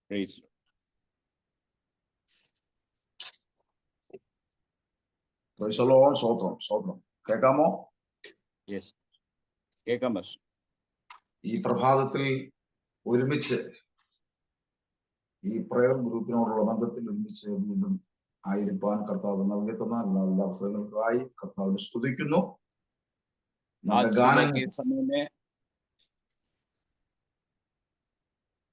Praise. സ്വോത്രം കേൾക്കാമോ? Yes. കേൾക്കാം ബസ്. ഈ പ്രഭാതത്തിൽ ഒരുമിച്ച് ഈ പ്രയർ ഗ്രൂപ്പിനോടുള്ള ബന്ധത്തിൽ ഒരുമിച്ച് വീണ്ടും ആയിരിക്കാൻ കർത്താവ് നൽകുന്ന എല്ലാ അവസരങ്ങൾക്കായി കർത്താവിനെ സ്തുതിക്കുന്നു.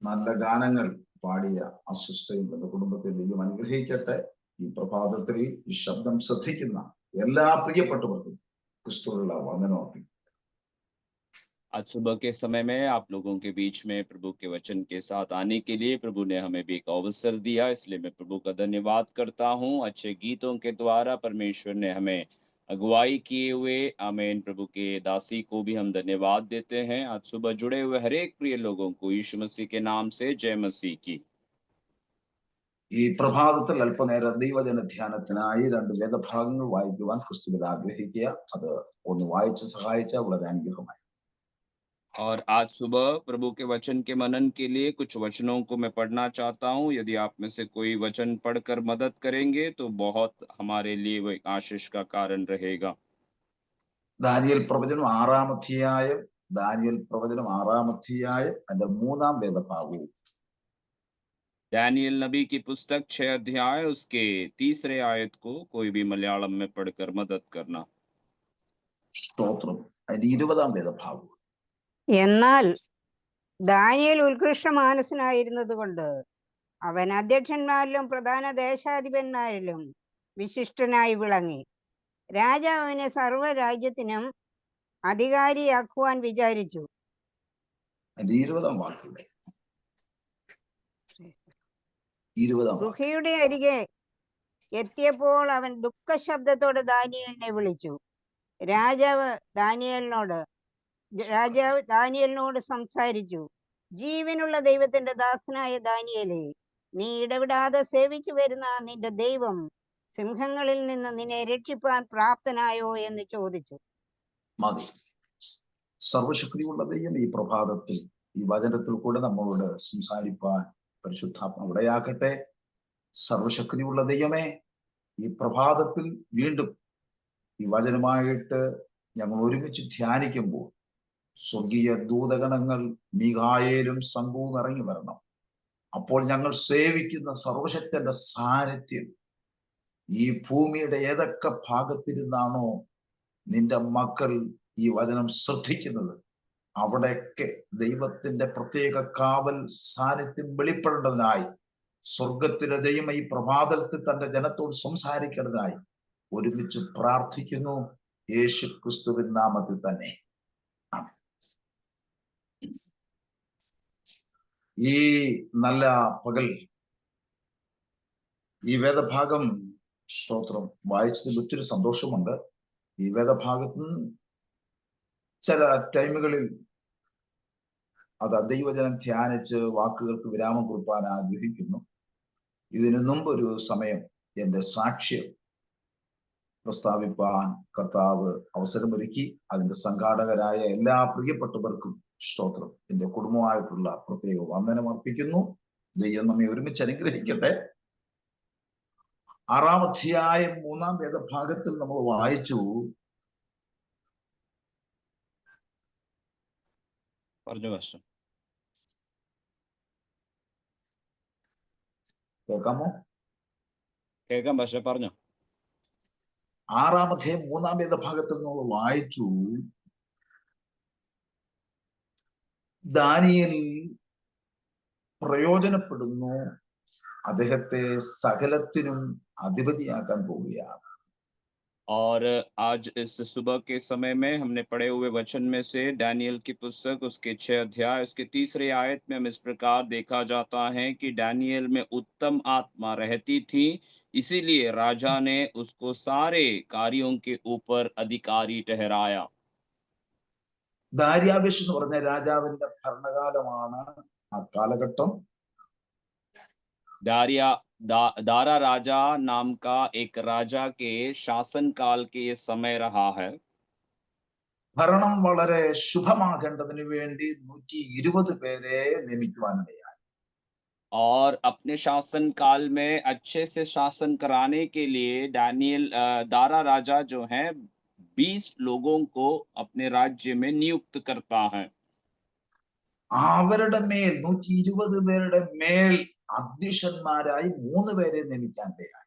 നല്ല ഗാനങ്ങൾ പാടിയ അസ്വസ്ഥയും എന്റെ കുടുംബത്തെ ദൈവം അനുഗ്രഹിക്കട്ടെ. ഈ പ്രഭാതത്തിൽ ഈ ശബ്ദം ശ്രദ്ധിക്കുന്ന എല്ലാ പ്രിയപ്പെട്ടവർക്കും ക്രിസ്തുവിനുള്ള വന്ദനം. आज सुबह के समय में आप लोगों के बीच में प्रभु के वचन के साथ आने के लिए प्रभु ने हमें भी एक अवसर दिया, इसलिए मैं प्रभु का धन्यवाद करता हूँ। अच्छे गीतों के द्वारा परमेश्वर ने हमें अगुवाई किए हुए आमीन प्रभु के दासी को भी हम धन्यवाद देते हैं। आज सुबह जुड़े हुए हर एक प्रिय लोगों को यीशु मसीह के नाम से जय मसीह की। ഈ പ്രഭാതത്തിൽ അല്പനേരം ദൈവജന ധ്യാനത്തിനായി 2 വേദഭാഗങ്ങൾ വായിക്കുവാൻ ക്രിസ്തുവിൽ ആഗ്രഹിക്കുക. അത് ഒന്ന് വായിച്ച് സഹായിച്ചാൽ വളരെ അനുഗ്രഹമായി. और आज सुबह प्रभु के वचन के मनन के लिए कुछ वचनों को मैं पढ़ना चाहता हूँ। यदि आप में से कोई वचन पढ़कर मदद करेंगे तो बहुत हमारे लिए वो आशीष का कारण रहेगा। ദാനിയേൽ പ്രവചനം 6-ാം അധ്യായം അതിന്റെ 3-ാം വേദഭാഗവും. दानियल नबी की पुस्तक 6 अध्याय उसके 3रे आयत को कोई भी मलयालम में पढ़कर मदद करना। സ്തോത്രം. അതിന്റെ 20-ാം വേദഭാഗവും. എന്നാൽ ദാനിയേൽ ഉത്കൃഷ്ട മാനസനായിരുന്നതുകൊണ്ട് അവൻ അധ്യക്ഷന്മാരിലും പ്രധാന ദേശാധിപന്മാരിലും വിശിഷ്ടനായി വിളങ്ങി. രാജാവ് അവനെ സർവ്വരാജ്യത്തിനും അധികാരിയാക്കുവാൻ വിചാരിച്ചു. ഗുഹയുടെ അരികെ എത്തിയപ്പോൾ അവൻ ദുഃഖശബ്ദത്തോടെ ദാനിയേലിനെ വിളിച്ചു. രാജാവ് ദാനിയേലിനോട് സംസാരിച്ചു. ജീവനുള്ള ദൈവത്തിന്റെ ദാസനായ ദാനിയേലേ, നീ ഇടവിടാതെ സേവിച്ചു വരുന്ന നിന്റെ ദൈവം സിംഹങ്ങളിൽ നിന്ന് നിന്നെ രക്ഷിപ്പാൻ പ്രാപ്തനായോ എന്ന് ചോദിച്ചു. മതി. സർവശക്തിയുള്ള ദൈവം ഈ പ്രഭാതത്തിൽ ഈ വചനത്തിൽ കൂടെ നമ്മളോട് സംസാരിപ്പാൻ പരിശുദ്ധാത്മാവ് ഇടയാക്കട്ടെ. സർവശക്തിയുള്ള ദൈവമേ, ഈ പ്രഭാതത്തിൽ വീണ്ടും ഈ വചനമായിട്ട് ഞങ്ങൾ ഒരുമിച്ച് ധ്യാനിക്കുമ്പോൾ സ്വർഗീയ ദൂതഗണങ്ങൾ മീഖായേലും സംഘവും ഇറങ്ങി വരണം. അപ്പോൾ ഞങ്ങൾ സേവിക്കുന്ന സർവശക്തന്റെ സാന്നിധ്യം ഈ ഭൂമിയുടെ ഏതൊക്കെ ഭാഗത്തിരുന്നാണോ നിന്റെ മക്കൾ ഈ വചനം ശ്രദ്ധിക്കുന്നത്, അവിടെയൊക്കെ ദൈവത്തിന്റെ പ്രത്യേക കാവൽ സാന്നിധ്യം വെളിപ്പെടേണ്ടതിനായി സ്വർഗത്തിലെ ദൈവം ഈ പ്രഭാതത്തിൽ തന്റെ ജനത്തോട് സംസാരിക്കേണ്ടതിനായി ഒരുമിച്ച് പ്രാർത്ഥിക്കുന്നു. യേശു ക്രിസ്തുവിൻ നാമത്തിൽ തന്നെ. ഈ നല്ല പകൽ ഈ വേദഭാഗം സ്തോത്രം വായിച്ചതിൽ ഒത്തിരി സന്തോഷമുണ്ട്. ഈ വേദഭാഗത്ത് ചില ടൈമുകളിൽ അത് ദൈവജനം ധ്യാനിച്ച് വാക്കുകൾക്ക് വിരാമം കൊടുക്കാൻ ആഗ്രഹിക്കുന്നു. ഇതിനു മുമ്പ് ഒരു സമയം എന്റെ സാക്ഷ്യം പ്രസ്താവിപ്പാൻ കർത്താവ് അവസരമൊരുക്കി. അതിന്റെ സംഘാടകരായ എല്ലാ പ്രിയപ്പെട്ടവർക്കും സ്തോത്രം എന്റെ കുടുംബമായിട്ടുള്ള പ്രത്യേക വന്ദനം അർപ്പിക്കുന്നു. ദൈവം നമ്മെ ഒരുമിച്ച് അനുഗ്രഹിക്കട്ടെ. 6-ാം അധ്യായം 3-ാം വേദഭാഗത്തിൽ നമ്മൾ വായിച്ചു. കേൾക്കാമോ? കേൾക്കാം പക്ഷെ പറഞ്ഞു. 6-ാം അധ്യായം 3-ാം വേദഭാഗത്തിൽ നമ്മൾ വായിച്ചു. ദാനിയേൽ പ്രയോജനപ്പെടുന്നു, അദ്ദേഹത്തെ സകലത്തിനും अधिपतियाക്കാൻ പോവുകയാണ്. और आज इस सुबह के समय में हमने पढ़े हुए वचन में से दानियल की पुस्तक उसके 6 अध्याय उसके 3रे आयत में हम इस प्रकार देखा जाता है कि दानियल में उत्तम आत्मा रहती थी, इसीलिए राजा ने उसको सारे कार्यों के ऊपर अधिकारी ठहराया. ദാര്യാവേശ് എന്ന് പറഞ്ഞ രാജാവിന്റെ ഭരണകാലമാണ് ആ കാലഘട്ടം. दारा राजा नाम का एक राजा के शासन काल के ये समय रहा है. ഭരണം വളരെ ശുഭമാകേണ്ടതിന് വേണ്ടി 120 പേരെ നിയമിക്കുവാനിടയായി. और अपने शासन काल में अच्छे से शासन कराने के लिए दारा राजा जो है 20 लोगों को अपने राज्य में नियुक्त करता है। അവരുടെ മേൽ 120 പേരുടെ മേൽ അധ്യക്ഷന്മാരായി 3 പേരെ നിയമിക്കാൻ ഇടയായി.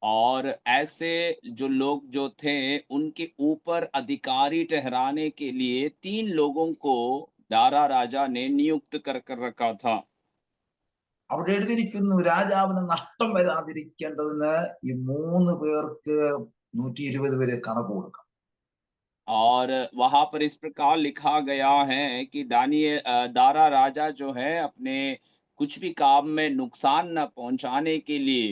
और ऐसे जो लोग जो थे उनके ऊपर अधिकारी ठहराने के लिए 3 लोगों को दारा राजा ने नियुक्त कर रखा था। അവിടെ എഴുതിയിരിക്കുന്നു, രാജാവിന് നഷ്ടം വരാതിരിക്കേണ്ടതിന് ഈ 3 പേർക്ക് 120 പേരെ കണക്ക് കൊടുക്കണം. और वहाँ पर इस प्रकार लिखा गया है कि दारा राजा जो है अपने कुछ भी काम में नुकसान न पहुँचाने के लिए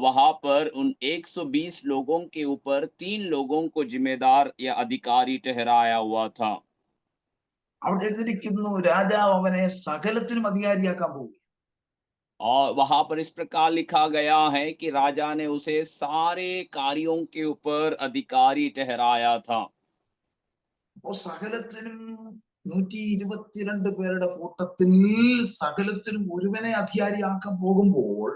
वहाँ पर उन 120 लोगों के ऊपर 3 लोगों को ज़िम्मेदार या अधिकारी ठहराया हुआ था। അവിടെ എഴുതിയിരിക്കുന്നു, രാജാവ് അവനെ സകലത്തിനും അധികാരിയാക്കാൻ പോകും. और वहाँ पर इस प्रकार लिखा गया है कि राजा ने उसे सारे कार्यों के ऊपर अधिकारी ठहराया था। അപ്പോ സകലത്തിനും 122 പേരുടെ കൂട്ടത്തിൽ സകലത്തിനും ഒരുവനെ അധികാരിയാക്കാൻ പോകുമ്പോൾ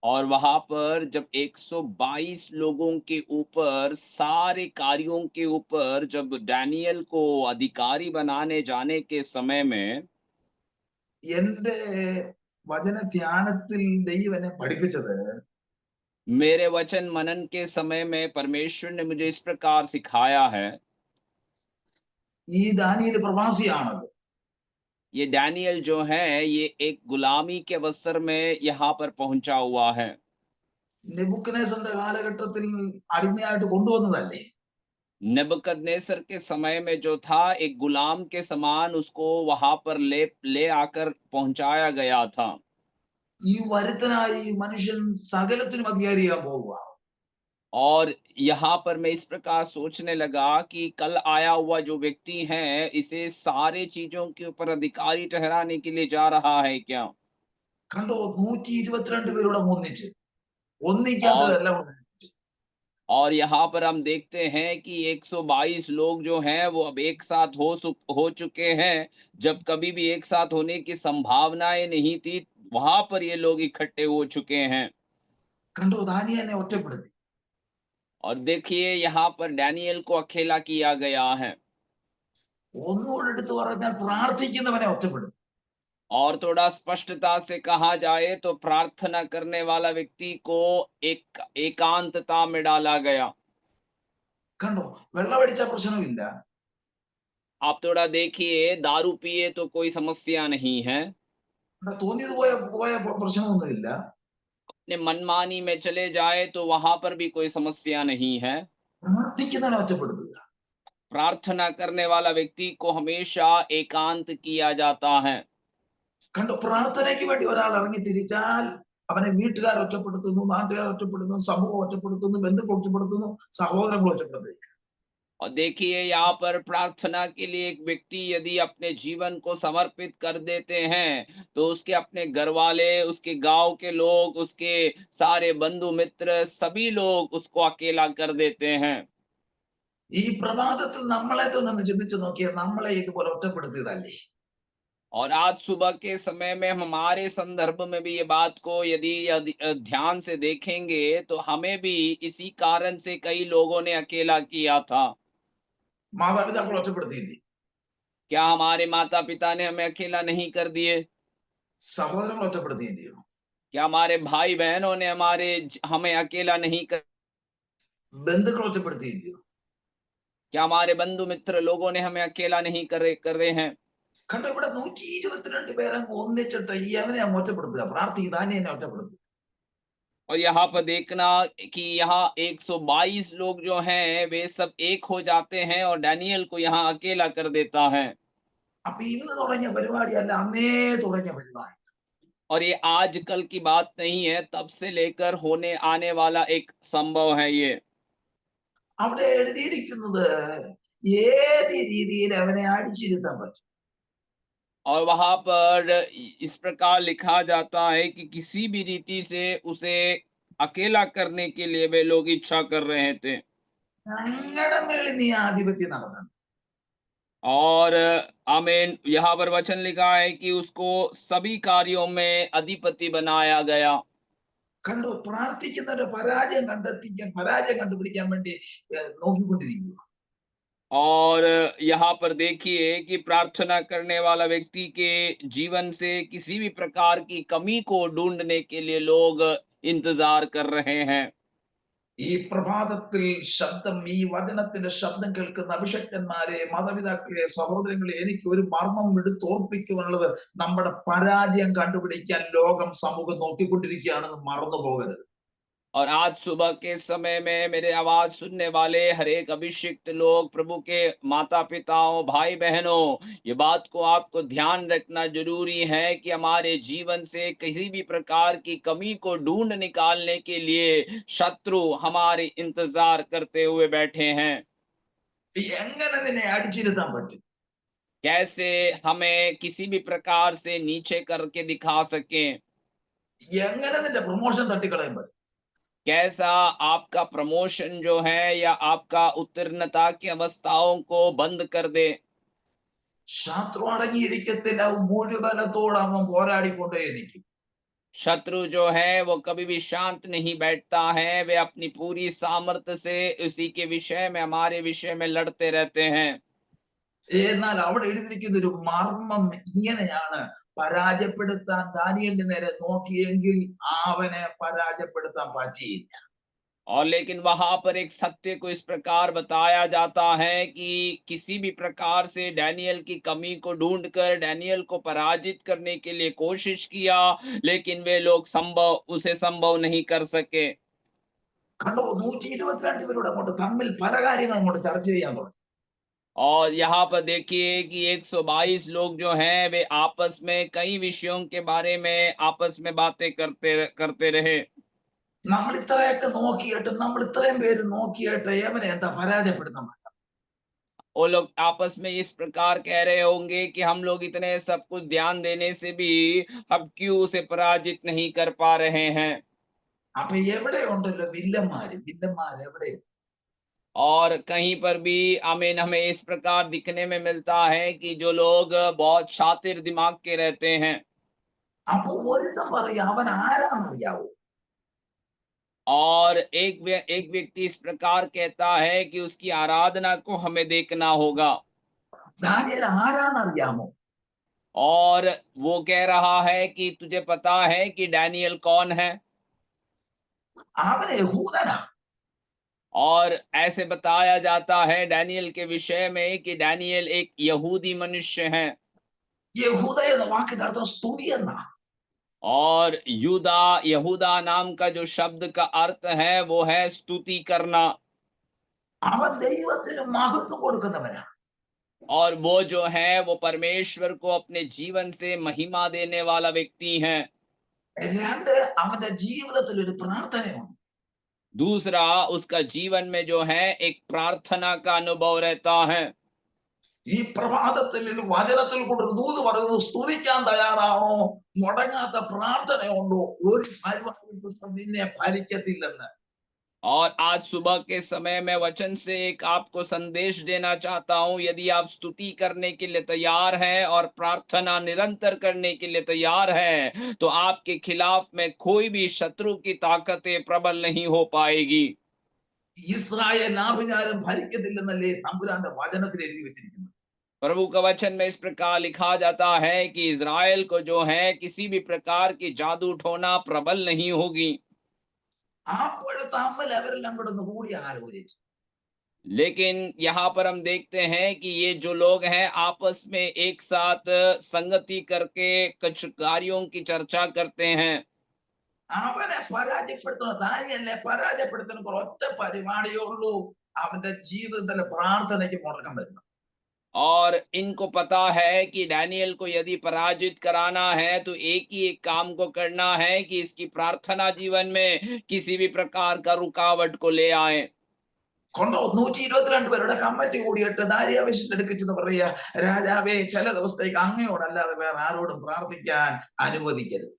और वहाँ पर जब 122 लोगों के ऊपर सारे कार्यों के ऊपर जब डैनियल को अधिकारी बनाने जाने के समय में എന്റെ വചന ധ്യാനത്തിൽ ദൈവം എന്നെ പഠിപ്പിച്ചത്, मेरे वचन मनन के समय में परमेश्वर ने मुझे इस प्रकार सिखाया है। ഈ ദാനിയേൽ പ്രവാസിയാണല്ലോ. ये डैनियल जो है ये एक गुलामी के अवसर में यहाँ पर पहुंचा हुआ है। നെബൂഖദ്നേസറിന്റെ കാലഘട്ടത്തിൽ അടിമയായിട്ട് കൊണ്ടുവന്നതല്ലേ. नबूकदनेस्सर के समय में जो था एक गुलाम के समान उसको वहां पर ले आकर पहुंचाया गया था। ഈ വരുത്തനായി ഈ മനുഷ്യൻ സകലത്തിനും അധികാരിയാൻ പോവുക. और यहाँ पर मैं इस प्रकार सोचने लगा कि कल आया हुआ जो व्यक्ति है इसे सारे चीजों के ऊपर अधिकारी ठहराने के लिए जा रहा है क्या? കണ്ടോ, 122 പേരോടെ ഒന്നിച്ച് और ഒന്നിക്കാത്തവരെല്ലാം और यहाँ पर हम देखते हैं कि 122 लोग जो हैं वो अब एक साथ हो चुके हैं। जब कभी भी एक साथ होने की संभावनाएं नहीं थी, वहां पर ये लोग इकट्ठे हो चुके हैं। കണ്ടോ, ദാനിയേലിനെ ഒറ്റപ്പെടുത്തി. और देखिए यहाँ पर डैनियल को अकेला किया गया है। ഒന്നുകൂടെ എടുത്തു പറഞ്ഞാൽ പ്രാർത്ഥിക്കുന്നവനെ ഒറ്റപ്പെടുത്തി. और थोड़ा स्पष्टता से कहा जाए तो प्रार्थना करने वाला व्यक्ति को एक एकांतता में डाला गया। കണ്ടോ, വെള്ളമടിച്ച പ്രശ്നമില്ല. आप थोड़ा देखिए, दारू पिए तो कोई समस्या नहीं है, തോന്നിയത് പോയ പോയ പ്രശ്നമൊന്നുമില്ല. अपने मनमानी में चले जाए तो वहां पर भी कोई समस्या नहीं है। പ്രാർത്ഥിക്കുന്നവനെ ഒറ്റപ്പെടുത്തുക. प्रार्थना करने वाला व्यक्ति को हमेशा एकांत किया जाता है। കണ്ടോ, പ്രാർത്ഥനയ്ക്ക് വേണ്ടി ഒരാൾ ഇറങ്ങി തിരിച്ചാൽ അവനെ വീട്ടുകാർ ഒറ്റപ്പെടുത്തുന്നു, നാട്ടുകാർ ഒറ്റപ്പെടുന്നു, സമൂഹം ഒറ്റപ്പെടുത്തുന്നു, ബന്ധുക്കൾ ഒറ്റപ്പെടുത്തുന്നു, സഹോദരങ്ങൾ ഒറ്റപ്പെടുത്തുന്നു. और देखिए यहाँ पर प्रार्थना के लिए एक व्यक्ति यदि अपने जीवन को समर्पित कर देते हैं तो उसके अपने घर वाले, उसके गांव के लोग, उसके सारे बंधु मित्र सभी लोग उसको अकेला कर देते हैं। ഈ പ്രഭാതത്തിൽ നമ്മളെ ഒന്ന് ചിന്തിച്ചു നോക്കിയാൽ നമ്മളെ ഇതുപോലെ ഒറ്റപ്പെടുത്തിയതല്ലേ. और आज सुबह के समय में हमारे संदर्भ में भी ये बात को यदि ध्यान से देखेंगे तो हमें भी इसी कारण से कई लोगों ने अकेला किया था। മാതാപിതാക്കൾ ഒറ്റപ്പെടുത്തിയില്ലേ. क्या हमारे माता पिता ने हमें अकेला नहीं कर दिए? സഹോദരങ്ങൾ ഒറ്റപ്പെടുത്തിയില്ലയോ. क्या हमारे भाई बहनों ने हमें अकेला नहीं कर? ബന്ധുക്കൾ ഒറ്റപ്പെടുത്തിയില്ലയോ. क्या हमारे बंधु मित्र लोगों ने हमें अकेला नहीं कर रहे हैं? കണ്ടോ, ഇവിടെ 122 പേരെ ഒന്നിച്ചിട്ട് ഈ അവനെ അങ്ങ് ഒറ്റപ്പെടുത്തുക. ദാനിയേലിനെ ഒറ്റപ്പെടുത്തുക. और यहाँ पर देखना कि यहाँ 122 लोग जो हैं वे सब एक हो जाते हैं और डैनियल को यहाँ अकेला कर देता है। അപ്പൊ ഇന്ന് തുടങ്ങിയ പരിപാടിയല്ല, അന്നേ തുടങ്ങിയ പരിപാടി. और ये आजकल की बात नहीं है, तब से लेकर होने आने वाला एक संभव है ये। അവിടെ എഴുതിയിരിക്കുന്നത് ഏത് രീതിയിൽ അവനെ അടിച്ചിരുത്താൻ പറ്റും. और वहां पर इस प्रकार लिखा जाता है कि किसी भी रीति से उसे अकेला करने के लिए वे लोग इच्छा कर रहे थे। ഞങ്ങളുടെ മേളിൽ നീ ആധിപത്യം നടത്തണം. और आमीन, यहाँ पर वचन लिखा है कि उसको सभी कार्यों में अधिपति बनाया गया। കണ്ടോ, പ്രാർത്ഥിക്കുന്നവരുടെ പരാജയം കണ്ടുപിടിക്കാൻ വേണ്ടി നോക്കിക്കൊണ്ടിരിക്കുക. और यहाँ पर देखिए कि प्रार्थना करने वाला व्यक्ति के जीवन से किसी भी प्रकार की कमी को ढूंढने के लिए लोग इंतजार कर रहे हैं। ഈ പ്രഭാതത്തിൽ ഈ വചനത്തിന്റെ ശബ്ദം കേൾക്കുന്ന അഭിഷക്തന്മാരെ, മാതാപിതാക്കളെ, സഹോദരങ്ങളെ, എനിക്ക് ഒരു മർമ്മം എടുത്തോർപ്പിക്കുവാനുള്ളത്, നമ്മുടെ പരാജയം കണ്ടുപിടിക്കാൻ ലോകം സമൂഹം നോക്കിക്കൊണ്ടിരിക്കുകയാണെന്ന് മറന്നു പോകരുത്. और आज सुबह के समय में मेरे आवाज सुनने वाले हर एक अभिषिक्त लोग, प्रभु के माता पिताओं, भाई बहनों, ये बात को आपको ध्यान रखना जरूरी है कि हमारे जीवन से किसी भी प्रकार की कमी को ढूंढ निकालने के लिए शत्रु हमारे इंतजार करते हुए बैठे हैं। എങ്ങനെ നിന്നെ അടിച്ചിരുത്താൻ പറ്റും? कैसे हमें किसी भी प्रकार से नीचे करके दिखा सकें, എങ്ങനെ നിന്റെ പ്രൊമോഷൻ തട്ടിക്കളയാൻ പറ്റും? कैसा आपका प्रमोशन जो है या आपका उत्तीर्णता की अवस्थाओं को बंद कर दे। ശത്രു അടങ്ങിയിരിക്കത്തില്ല, അവൻ മുഴുവനത്തോടെ അവൻ പോരാടിക്കൊണ്ടേയിരിക്കും. शत्रु जो है वो कभी भी शांत नहीं बैठता है, वे अपनी पूरी सामर्थ्य से उसी के विषय में, हमारे विषय में लड़ते रहते हैं। എന്നാൽ അവിടെ എഴുതിയിരിക്കുന്ന ഒരു മർമ്മം ഇങ്ങനെയാണ്: പരാജയപ്പെടുത്താൻ ദാനിയേലിന്റെ നേരെ നോക്കിയെങ്കിൽ അവനെ പരാജയപ്പെടുത്താൻ പറ്റിയില്ല. और लेकिन वहां पर एक सत्य को इस प्रकार बताया जाता है कि किसी भी प्रकार से डैनियल की कमी को ढूंढकर डैनियल को पराजित करने के लिए कोशिश किया, लेकिन वे लोग उसे संभव नहीं कर सके। കണ്ടോ, 122 പേരോട് അങ്ങോട്ട് തമ്മിൽ പല കാര്യങ്ങൾ അങ്ങോട്ട് ചർച്ച ചെയ്യാൻ തുടങ്ങി. और यहाँ पर देखिए कि 122 लोग जो हैं वे आपस में कई विषयों के बारे में आपस में बातें करते रहे। നമ്മൾ ഇത്രയൊക്കെ നോക്കിയിട്ട്, നമ്മൾ ഇത്രയും പേര് നോക്കിയിട്ട് എവനെ എന്താ പരാജയപ്പെടുത്താൻ പറ്റും? वो लोग आपस में इस प्रकार कह रहे होंगे कि हम लोग इतने सब कुछ ध्यान देने से भी हम क्यों उसे पराजित नहीं कर पा रहे हैं। അപ്പൊ എവിടെ ഉണ്ടല്ലോ വില്ലന്മാർ എവിടെ? और कहीं पर भी आमीन, हमें इस प्रकार दिखने में मिलता है कि जो लोग बहुत शातिर दिमाग के रहते हैं। അപ്പൊ ഒരുത്തം പറയും അവൻ ആരാന്നറിയാവോ? और एक व्यक्ति इस प्रकार कहता है कि उसकी आराधना को हमें देखना होगा। ദാനിയേൽ ആരാന്നറിയാമോ? और वो कह रहा है कि तुझे पता है कि डैनियल कौन है? അവൻ യഹൂദനാ. और ऐसे बताया जाता है डैनियल के विषय में कि डैनियल एक यहूदी मनुष्य है। യഹൂദ എന്ന വാക്കിന്റെ അർത്ഥം സ്തുതി എന്നാ. और यहूदा नाम का जो शब्द का अर्थ है वो है स्तुति करना। അവൻ ദൈവത്തിന് മഹത്വം കൊടുക്കുന്നവനാ. और वो जो है वो परमेश्वर को अपने जीवन से महिमा देने वाला व्यक्ति है। രണ്ട്, അവന്റെ ജീവിതത്തിൽ ഒരു പ്രാർത്ഥനയുണ്ട്. दूसरा, उसका जीवन में जो है एक प्रार्थना का अनुभव रहता है। ഈ പ്രഭാതത്തിൽ വചനത്തിൽ കൂടെ ദൂത് പറയുന്നത്, സ്തുതിക്കാൻ തയ്യാറാണോ? മുടങ്ങാത്ത പ്രാർത്ഥനയുണ്ടോ? ഒരു കാര്യവും നിന്നെ ഫലിക്കത്തില്ലെന്ന്. और आज सुबह के समय में वचन से एक आपको संदेश देना चाहता हूं, यदि आप स्तुति करने के लिए तैयार हैं और प्रार्थना निरंतर करने के लिए तैयार हैं, तो आपके खिलाफ में कोई भी शत्रु की ताकतें प्रबल नहीं हो पाएगी। ഇസ്രായേൽ ആഭിചാരം ഫലിക്കത്തില്ലെന്നല്ലേ തമ്പുരാന്റെ വചനത്തിൽ എഴുതി വെച്ചിരിക്കുന്നത്? प्रभु का वचन में इस प्रकार लिखा जाता है कि इज़राइल को जो है किसी भी प्रकार की जादू टोना प्रबल नहीं होगी। അപ്പോൾ തമ്മിൽ അവരെല്ലാം കൂടെ ഒന്ന് കൂടി ആലോചിച്ചു. लेकिन यहाँ पर हम देखते हैं कि ये जो लोग हैं आपस में एक साथ संगति करके कुछ कार्यों की चर्चा करते हैं। അവനെ പരാജയപ്പെടുത്തണം, ദാനിയേലിനെ പരാജയപ്പെടുത്തണം, ഒറ്റ പരിപാടിയേ ഉള്ളൂ: അവന്റെ ജീവിതത്തിലെ പ്രാർത്ഥനയ്ക്ക് മുടക്കം വരുന്നു. और इनको पता है कि डैनियल को यदि पराजित कराना है तो एक ही एक काम को करना है कि इसकी प्रार्थना जीवन में किसी भी प्रकार का रुकावट को ले आए। കൊണ്ടോ, 122 പേരുടെ കമ്മിറ്റി കൂടിയിട്ട് ദാര്യാവേശിന്റെ അടുക്കൽ ചെന്ന് പറയാ, രാജാവേ, ചില ദിവസത്തേക്ക് അങ്ങയോടല്ലാതെ വേറെ ആരോടും പ്രാർത്ഥിക്കാൻ അനുവദിക്കരുത്.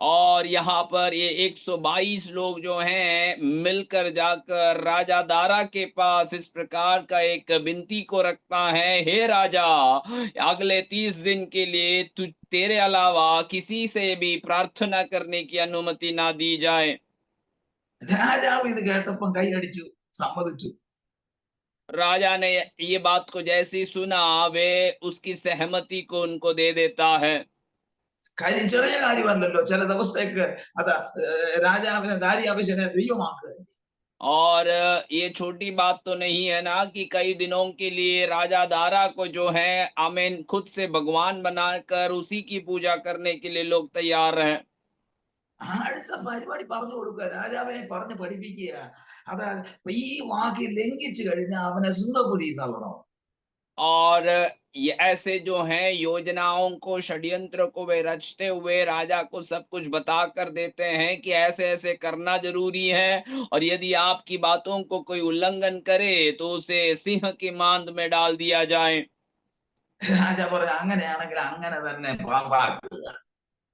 और यहाँ पर ये 122 लोग जो हैं मिलकर जाकर राजा दारा के पास इस प्रकार का एक विनती को रखता है, हे राजा, अगले 30 दिन के लिए तेरे अलावा किसी से भी प्रार्थना करने की अनुमति ना दी जाए। രാജാവ് ഇത് കേട്ടപ്പം കൈയടിച്ചു, സമ്മതിച്ചു. राजा ने ये बात को जैसे ही सुना, वे उसकी सहमति को उनको दे देता है। കാര്യം ചെറിയ കാര്യമല്ലല്ലോ. ചില ദിവസത്തേക്ക് അത് രാജാവിനെ ദാരിയാവേശനെ ദൈവമാക്കുക. और ये छोटी बात तो नहीं है ना कि कई दिनों के लिए राजा दारा को जो है आमीन खुद से भगवान बनाकर उसी की पूजा करने के लिए लोग तैयार हैं। അടുത്ത പരിപാടി പറഞ്ഞു കൊടുക്കുക, രാജാവിനെ പറഞ്ഞ് പഠിപ്പിക്കുക. അതായത് ഈ വാക്ക് ലംഘിച്ചു കഴിഞ്ഞാൽ അവനെ സിംഹപുരി തള്ളണം. और ये ऐसे जो हैं योजनाओं को, षड्यंत्र को वे रचते हुए राजा को सब कुछ बता कर देते हैं कि ऐसे ऐसे करना जरूरी है, और यदि आपकी बातों को कोई उल्लंघन करे तो उसे सिंह की मांद में डाल दिया जाए। രാജാ പറഞ്ഞു അങ്ങനെയാണെങ്കിൽ അങ്ങനെ തന്നെ പാസ്സാക്കുക.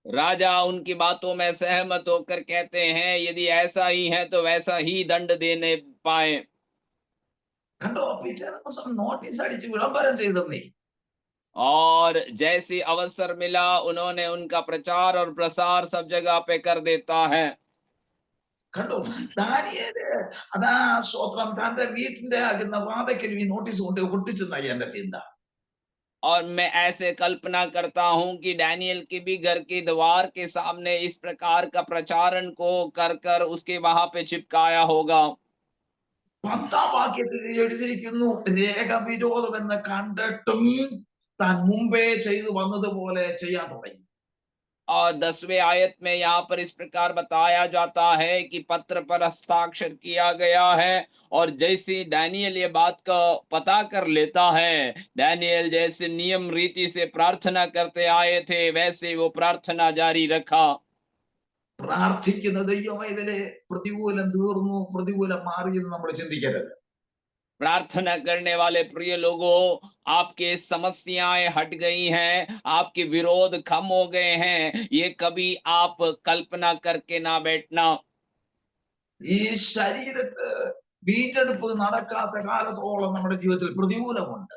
राजा उनकी बातों में सहमत होकर कहते हैं, यदि ऐसा ही है तो वैसा ही दंड देने पाए। കണ്ടോ, പിറ്റേ ദിവസം നോട്ടീസ് അടിച്ച് വിളംബരം ചെയ്തെന്നേ. और जैसे अवसर मिला उन्होंने उनका प्रचार और प्रसार सब जगह पे कर देता है। കണ്ടോ, ദാനിയേല് അതാ സ്തോത്രം തന്റെ വീട്ടിന്റെ ആകുന്ന വാതയ്ക്കൽ ഈ നോട്ടീസ് കൊണ്ട് ഒട്ടിച്ചെന്നായി എന്റെ ചിന്ത. और मैं ऐसे कल्पना करता हूँ कि डैनियल के भी घर के द्वार के सामने इस प्रकार का प्रचारण को कर कर उसके वहां पे चिपकाया होगा। 10ാം വാക്യത്തിൽ എഴുതിയിരിക്കുന്നു, രേഖാവിരോധം എന്ന് കണ്ടിട്ടും താൻ മുമ്പേ ചെയ്തു വന്നതുപോലെ ചെയ്യാൻ തുടങ്ങി. और 10वें आयत में यहाँ पर इस प्रकार बताया जाता है कि पत्र पर हस्ताक्षर किया गया है, और जैसे डैनियल ये बात का पता कर लेता है, डैनियल जैसे नियम रीति से प्रार्थना करते आए थे वैसे वो प्रार्थना जारी रखा। പ്രാർത്ഥിക്കുന്ന ദൈവമൈതലെ പ്രതികൂലം തീർന്നു, പ്രതികൂലം മാറിയെന്ന് നമ്മൾ ചിന്തിക്കരുത്. प्रार्थना करने वाले प्रिय लोगों, आपके समस्याएं हट गई हैं, आपके विरोध कम हो गए हैं, ये कभी आप कल्पना करके ना बैठना। ഈ ശരീരത്ത് വീണ്ടെടുപ്പ് നടക്കാത്ത കാലത്തോളം നമ്മുടെ ജീവിതത്തിൽ പ്രതികൂലമുണ്ട്.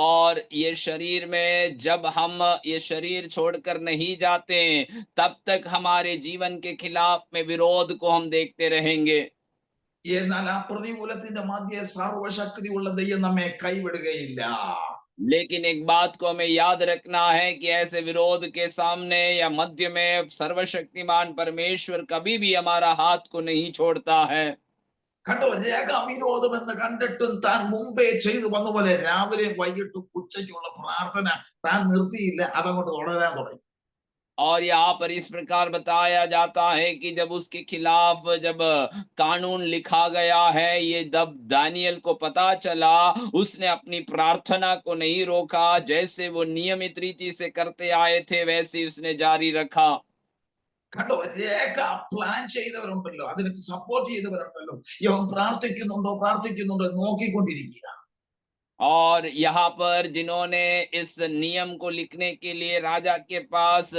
और ये शरीर में जब हम ये शरीर छोड़कर नहीं जाते, तब तक हमारे जीवन के खिलाफ में विरोध को हम देखते रहेंगे। എന്നാൽ ആ പ്രതികൂലത്തിന്റെ മധ്യേ സർവശക്തിയുള്ള ദൈവം നമ്മെ കൈവിടുകയില്ല. लेकिन एक बात को हमें याद रखना है कि ऐसे विरोध के सामने या मध्य में सर्वशक्तिमान परमेश्वर कभी भी हमारा हाथ को नहीं छोड़ता है। കണ്ടോ, രേഖാവിരോധം എന്ന് കണ്ടിട്ടും താൻ മുമ്പേ ചെയ്തു വന്ന പോലെ രാവിലെയും വൈകിട്ടും ഉച്ചയ്ക്കുള്ള പ്രാർത്ഥന താൻ നിർത്തിയില്ല, അതങ്ങോട്ട് തുടരാൻ തുടങ്ങി. और यहाँ पर इस प्रकार बताया जाता है कि जब उसके खिलाफ जब कानून लिखा गया है, ये जब दानियल को पता चला, उसने अपनी प्रार्थना को नहीं रोका, जैसे वो नियमित रीति से करते आए थे वैसे ही उसने जारी रखा। കണ്ടോ, രേഖ പ്ലാൻ ചെയ്തവരുണ്ടല്ലോ, അതിന് സപ്പോർട്ട് ചെയ്തവരുണ്ടല്ലോ, ഇവൻ പ്രാർത്ഥിക്കുന്നുണ്ടോ പ്രാർത്ഥിക്കുന്നുണ്ടോ നോക്കിക്കൊണ്ടിരിക്കുക. और यहाँ पर जिन्होंने इस नियम को लिखने के लिए राजा के पास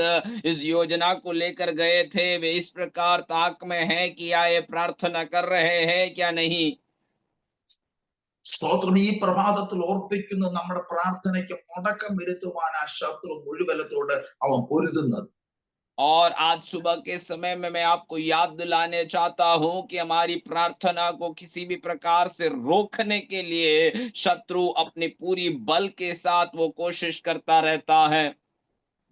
इस योजना को लेकर गए थे, वे इस प्रकार ताक में हैं कि या ये प्रार्थना कर रहे हैं क्या नहीं। സ്തോത്രം. ഈ പ്രഭാതത്തിൽ ഓർപ്പിക്കുന്നു, നമ്മുടെ പ്രാർത്ഥനയ്ക്ക് മുടക്കം വരുത്തുവാൻ ആ ശത്രു മുഴുവലത്തോട് അവൻ പൊരുതുന്നത്. और आज सुबह के समय में मैं आपको याद दिलाने चाहता हूं कि हमारी प्रार्थना को किसी भी प्रकार से रोकने के लिए शत्रु अपनी पूरी बल के साथ वो कोशिश करता रहता है।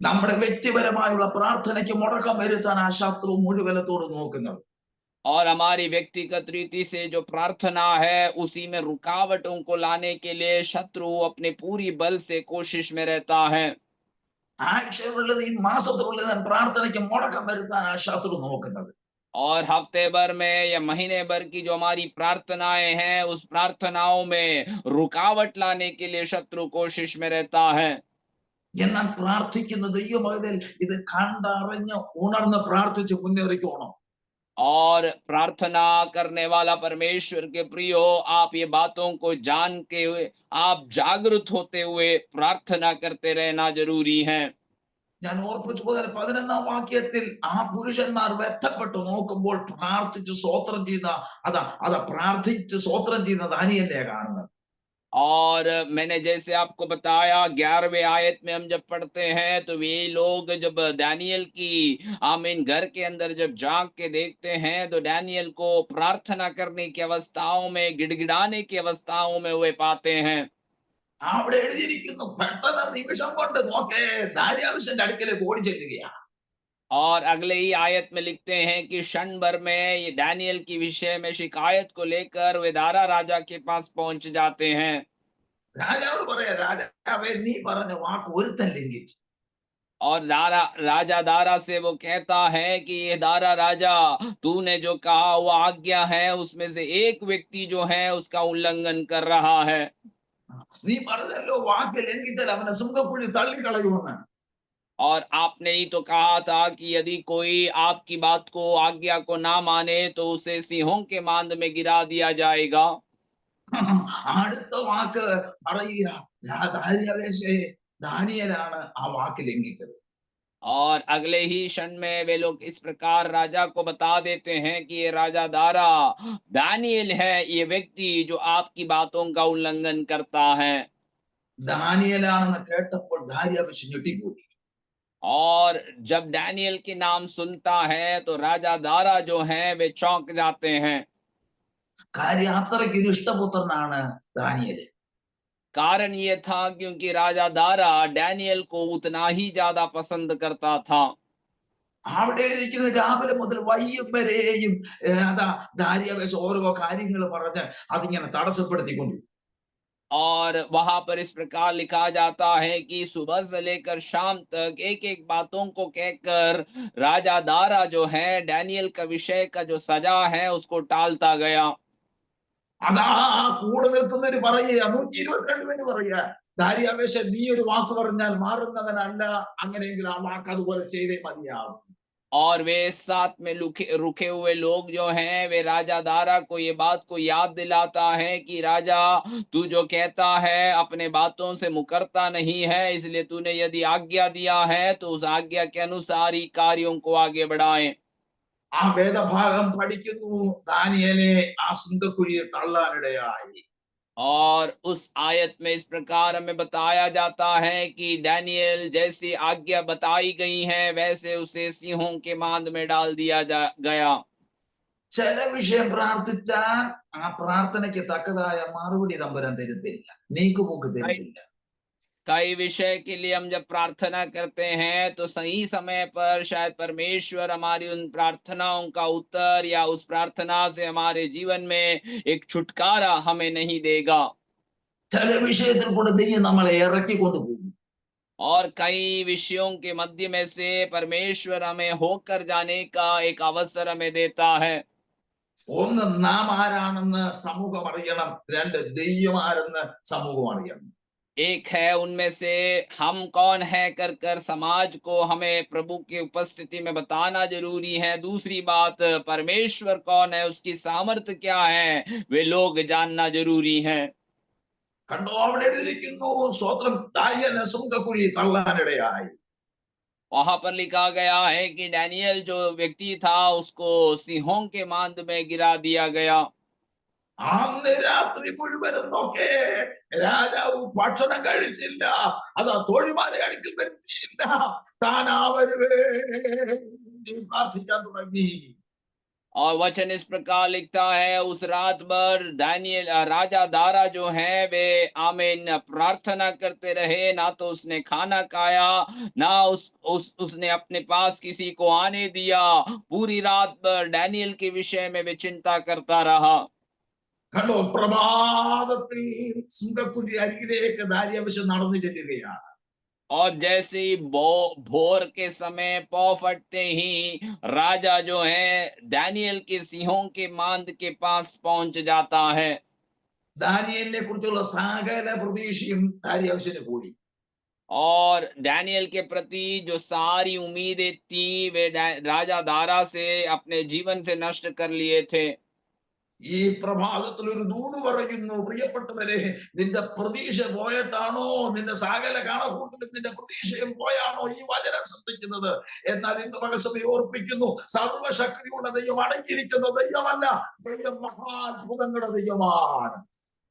നമ്മുടെ വ്യക്തിപരമായുള്ള പ്രാർത്ഥനയ്ക്ക് മുടക്കം വരുത്താൻ ആ ശത്രു മുഴുവലത്തോട് നോക്കുന്നത്. और हमारी व्यक्तिगत रीति से जो प्रार्थना है उसी में रुकावटों को लाने के लिए शत्रु अपने पूरी बल से कोशिश में रहता है। ആഴ്ചയിലുള്ളത് ഈ മാസത്തിലുള്ളത് പ്രാർത്ഥനയ്ക്ക് മുടക്കം വരുത്താൻ ആ ശത്രു നോക്കുന്നത്. और हफ्ते भर में या महीने भर की जो हमारी प्रार्थनाएं हैं उस प्रार्थनाओं में रुकावट लाने के लिए शत्रु कोशिश में रहता है। എന്നാൽ പ്രാർത്ഥിക്കുന്ന ദൈവമകനിൽ ഇത് കണ്ടറിഞ്ഞ് ഉണർന്ന് പ്രാർത്ഥിച്ച് മുന്നേറിക്കോണം. और प्रार्थना करने वाला परमेश्वर के प्रियो, आप ये बातों को जान के हुए आप जागरूक होते हुए प्रार्थना करते रहना जरूरी है। ഞാൻ ഓർപ്പിച്ചു പോലെ 11-ാം വാക്യത്തിൽ ആ പുരുഷന്മാർ വ്യക്തപ്പെട്ടു നോക്കുമ്പോൾ പ്രാർത്ഥിച്ച് സ്തോത്രം ചെയ്യുന്ന അതാ പ്രാർത്ഥിച്ച് സ്തോത്രം ചെയ്യുന്ന ദാനിയേലിനെ കാണുന്നത്. और मैंने जैसे आपको बताया 11वें आयत में हम जब पढ़ते हैं तो वे लोग जब दानियल की आमीन घर के अंदर जब झांक के देखते हैं तो दानियल को प्रार्थना करने की अवस्थाओं में गिड़गिड़ाने की अवस्थाओं में वे पाते हैं। അവിടെ എഴുതിയിരിക്കുന്നു പെട്ടെന്ന് നിമിഷം കൊണ്ട് നോക്കേ ദാര്യാവിശന്റെ അടുക്കലേക്ക് ഓടി ചെല്ലുകയാണ്. और अगले ही आयत में लिखते हैं कि क्षण भर में ये दानियल की विषय में शिकायत को लेकर वे दारा राजा के पास पहुंच जाते हैं। രാജാവ് പറയാ, രാജാവേ നീ പറഞ്ഞ വാക്ക് ഒരുത്തൻ ലംഘിച്ചു. और राजा दारा से वो कहता है कि ये दारा राजा, तूने जो कहा वो आज्ञा है उसमें से एक व्यक्ति जो है उसका उल्लंघन कर रहा है। നീ പറഞ്ഞല്ലോ വാക്ക് ലംഘിച്ചാൽ അവനെ സിംഹക്കുഴി തള്ളിക്കളയുമെന്ന്. और आपने ही तो कहा था कि यदि कोई आपकी बात को आज्ञा को ना माने तो उसे सिंहों के मांद में गिरा दिया जाएगा। അടുത്ത വാക്ക് പറയുക, ദാര്യാവേശേ ദാനിയേലാണ് ആ വാക്ക് ലംഘിച്ചത്. और अगले ही क्षण में वे लोग इस प्रकार राजा को बता देते हैं कि ये राजा दारा दानियल है, ये व्यक्ति जो आपकी बातों का उल्लंघन करता है। ദാനിയേലാണെന്ന് കേട്ടപ്പോൾ ദാര്യാവേശ് ഞെട്ടിപ്പോയി. और जब डैनियल के नाम सुनता है तो राजा दारा जो है वे चौंक जाते हैं। കാര്യം അത്രയ്ക്ക് ഒരു ഇഷ്ടപുത്രനാണ് ദാനിയേല്. कारण ये था क्योंकि राजा दारा डैनियल को उतना ही ज्यादा पसंद करता था। അവിടെ ഇരിക്കുന്ന രാവിലെ മുതൽ വൈകും വരെയും ദാര്യാവേശ് ഓരോ കാര്യങ്ങൾ പറഞ്ഞ് അതിങ്ങനെ തടസ്സപ്പെടുത്തിക്കൊണ്ടിരിക്കും. और वहां पर इस प्रकार लिखा जाता है कि सुबह से लेकर शाम तक एक एक बातों को कहकर राजा दारा जो है डैनियल का विषय का जो सजा है उसको टालता गया। അതാ കൂടെ നിൽക്കുന്നവര് പറയുക, 122 പേര് പറയുക, ദാര്യാവേശ നീ ഒരു വാക്ക് പറഞ്ഞാൽ മാറുന്നവനല്ല, അങ്ങനെയെങ്കിൽ ആ വാക്ക് അതുപോലെ ചെയ്തേ മതിയാവും. और वे साथ में रुके हुए लोग जो हैं वे राजा दारा को ये बात को याद दिलाता है कि राजा, तू जो कहता है अपने बातों से मुकरता नहीं है, इसलिए तूने यदि आज्ञा दिया है तो उस आज्ञा के अनुसार ही कार्यों को आगे बढ़ाएं। ആ വേദഭാഗം പഠിക്കുന്നു, ദാനിയേലെ ആ സിംഹക്കുഴിയെ തള്ളാനിടയായി. और उस आयत में इस प्रकार हमें बताया जाता है कि डैनियल जैसी आज्ञा बताई गई है वैसे उसे सिंहों के मांद में डाल दिया गया। ചില വിഷയം പ്രാർത്ഥിച്ചാൽ ആ പ്രാർത്ഥനയ്ക്ക് തക്കതായ മറുപടി തമ്പുരാൻ തരുത്തില്ല, നീക്കുപോക്ക് തരുത്തില്ല. कई विषय के लिए हम जब प्रार्थना करते हैं तो सही समय पर शायद परमेश्वर हमारी उन प्रार्थनाओं का उत्तर या उस प्रार्थना से हमारे जीवन में एक छुटकारा हमें नहीं देगा। ചില വിഷയത്തിൽ കൂടെ ദൈവം നമ്മളെ ഇറക്കി കൊണ്ടുപോകും. और कई विषयों के मध्य में से परमेश्वर हमें होकर जाने का एक अवसर हमें देता है। ഒന്ന് നാം ആരാണെന്ന് സമൂഹം അറിയണം, രണ്ട് ദൈവം ആരെന്ന് സമൂഹം അറിയണം. एक है उनमें से हम कौन है कर कर समाज को हमें प्रभु की उपस्थिति में बताना जरूरी है। दूसरी बात, परमेश्वर कौन है, उसकी सामर्थ्य क्या है, वे लोग जानना जरूरी है। കണ്ടോ അവിടെ എഴുതിയിരിക്കുന്നു, സ്വത്രം ദാനിയേലിനെ സിംഹക്കുഴി തള്ളാനിടയായി. वहां पर लिखा गया है कि डैनियल जो व्यक्ति था उसको सिंहों के मांद में गिरा दिया गया। അന്ന് രാത്രി മുഴുവനും നോക്കേ രാജാവ് ഭക്ഷണം കഴിച്ചില്ല, അതാ തോഴിമാരെ അടുക്കൽ വരുത്തിയില്ല, താൻ അവരുവേ പ്രാർത്ഥിക്കാൻ തുടങ്ങി. और वचन इस प्रकार लिखता है, उस रात भर दानियल राजा दारा जो है वे आमीन प्रार्थना करते रहे। ना तो उसने खाना खाया, ना उसने अपने पास किसी को आने दिया। पूरी रात भर डैनियल के विषय में वे चिंता करता रहा। കണ്ടോ പ്രഭാതത്തിൽ സിംഹക്കുഴി അരികിലേക്ക് ദാര്യാവേശ് നടന്നു ചെല്ലുകയാണ്. और जैसे ही भोर के समय पौ फटते ही राजा जो है दानियल के सिंहों के मांद के पास पहुंच जाता है। ദാനിയേലിനെ കുറിച്ചുള്ള സകല പ്രതീക്ഷയും ദാര്യാവേശിന് പോയി. और डैनियल के प्रति जो सारी उम्मीदें थी वे राजा दारा से अपने जीवन से नष्ट कर लिए थे। ഈ പ്രഭാതത്തിൽ ഒരു ദൂത് പറയുന്നു, പ്രിയപ്പെട്ടവരെ, നിന്റെ പ്രതീക്ഷ പോയിട്ടാണോ, നിന്റെ സകല കണക്കൂട്ടലും നിന്റെ പ്രതീക്ഷയും പോയാണോ ഈ വചനം ശ്രദ്ധിക്കുന്നത്? എന്നാൽ ഇന്ന് പകൽസമയം ഓർപ്പിക്കുന്നു, സർവശക്തിയുള്ള ദൈവം അടങ്ങിയിരിക്കുന്ന ദൈവമല്ല, ദൈവം മഹാത്ഭുതങ്ങളുടെ ദൈവമാണ്.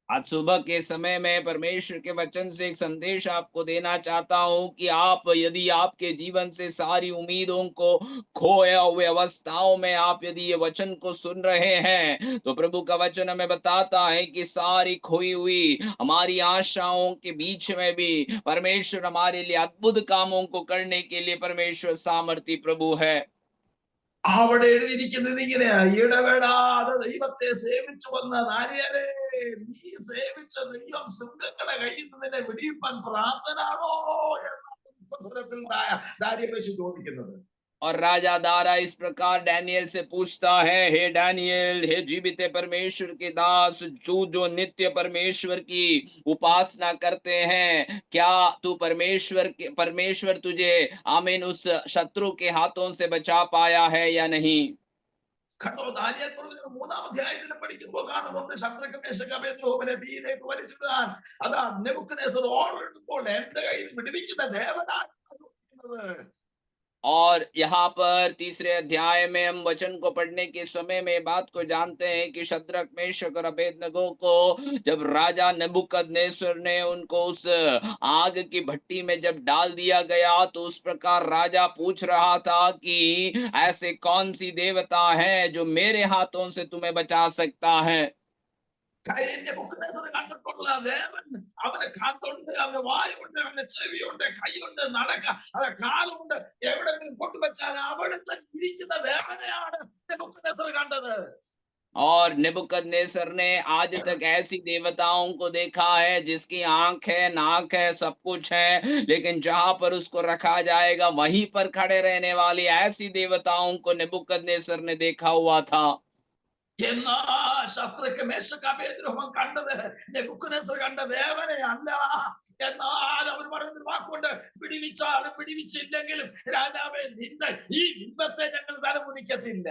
आज सुबह के समय में परमेश्वर के वचन से एक संदेश आपको देना चाहता हूं कि आप यदि आपके जीवन से सारी उम्मीदों को खोए हुए अवस्थाओं में आप यदि ये वचन को सुन रहे हैं, तो प्रभु का वचन हमें बताता है कि सारी खोई हुई हमारी आशाओं के बीच में भी परमेश्वर हमारे लिए अद्भुत कामों को करने के लिए परमेश्वर सामर्थी प्रभु है। അവിടെ എഴുതിയിരിക്കുന്നത് ഇങ്ങനെയാ, ഇടപെടാതെ ദൈവത്തെ സേവിച്ചു വന്ന ദാനിയേലേ, നീ സേവിച്ച ദൈവം സിംഹങ്ങളുടെ കയ്യിൽ നിന്ന് നിന്നെ വിടിയിപ്പാൻ പ്രാപ്തനാണോ എന്നാണ് ദാനിയേൽ ചോദിക്കുന്നത്. और राजा दारा इस प्रकार डैनियल से पूछता है, हे डैनियल, हे जीवित परमेश्वर के दास, जो नित्य परमेश्वर की उपासना करते हैं, क्या तू परमेश्वर तुझे आमीन उस शत्रु के हाथों से बचा पाया है या नहीं? കണ്ടോ, ദാനിയേൽ പ്രവചനം 3-ാം അധ്യായത്തിൽ പഠിക്കുമ്പോൾ കാണുന്നുണ്ട്, ശദ്രക്ക് മേശക്ക് അബേദ്നെഗോവിനെ തീയിലേക്ക് വലിച്ചിടാൻ അതാ നെബൂഖദ്നേസർ ഓർഡർ ഇടുമ്പോൾ എന്റെ കയ്യിൽ വിടുവിക്കുന്ന ദേവനാണ്. और यहाँ पर तीसरे अध्याय में हम वचन को पढ़ने के समय में बात को जानते हैं कि शद्रक मेशक और अबेदनगो को जब राजा नबूकदनेस्सर ने उनको उस आग की भट्टी में जब डाल दिया गया, तो उस प्रकार राजा पूछ रहा था कि ऐसे कौन सी देवता है जो मेरे हाथों से तुम्हें बचा सकता है। നെബൂഖദ്നേസർ കണ്ടിട്ടുള്ള ദേവൻ, അവന് കണ്ണുണ്ട്, അവന് വായുണ്ട്, അവന് ചെവിയുണ്ട്, കൈയുണ്ട്, കാലുണ്ട്, എവിടെയെങ്കിലും കൊണ്ടുവച്ചാൽ അവിടെ ഇരിക്കുന്ന ദേവനെയാണ് നെബൂഖദ്നേസർ കണ്ടത്. और नेबुकदनेस्सर ने आज तक ऐसी देवताओं को देखा है जिसकी आंख है, नाक है, सब कुछ है, लेकिन जहां पर उसको रखा जाएगा वहीं पर खड़े रहने वाली ऐसी देवताओं को नेबुकदनेस्सर ने देखा हुआ था। എന്നാ ശദ്രക്ക് മേശക്ക് അബേദ്നെഗോ കണ്ടത് നെബൂഖദ്നേസർ കണ്ട ദേവനെ അല്ല. എന്നാൽ അവർ പറയുന്ന വാക്കുകൊണ്ട്, വിടിവിച്ചാലും വിടിവിച്ചില്ലെങ്കിലും രാജാവേ, നിന്റെ ഈ ബിംബത്തെ ഞങ്ങൾ തലമുനിക്കത്തില്ല.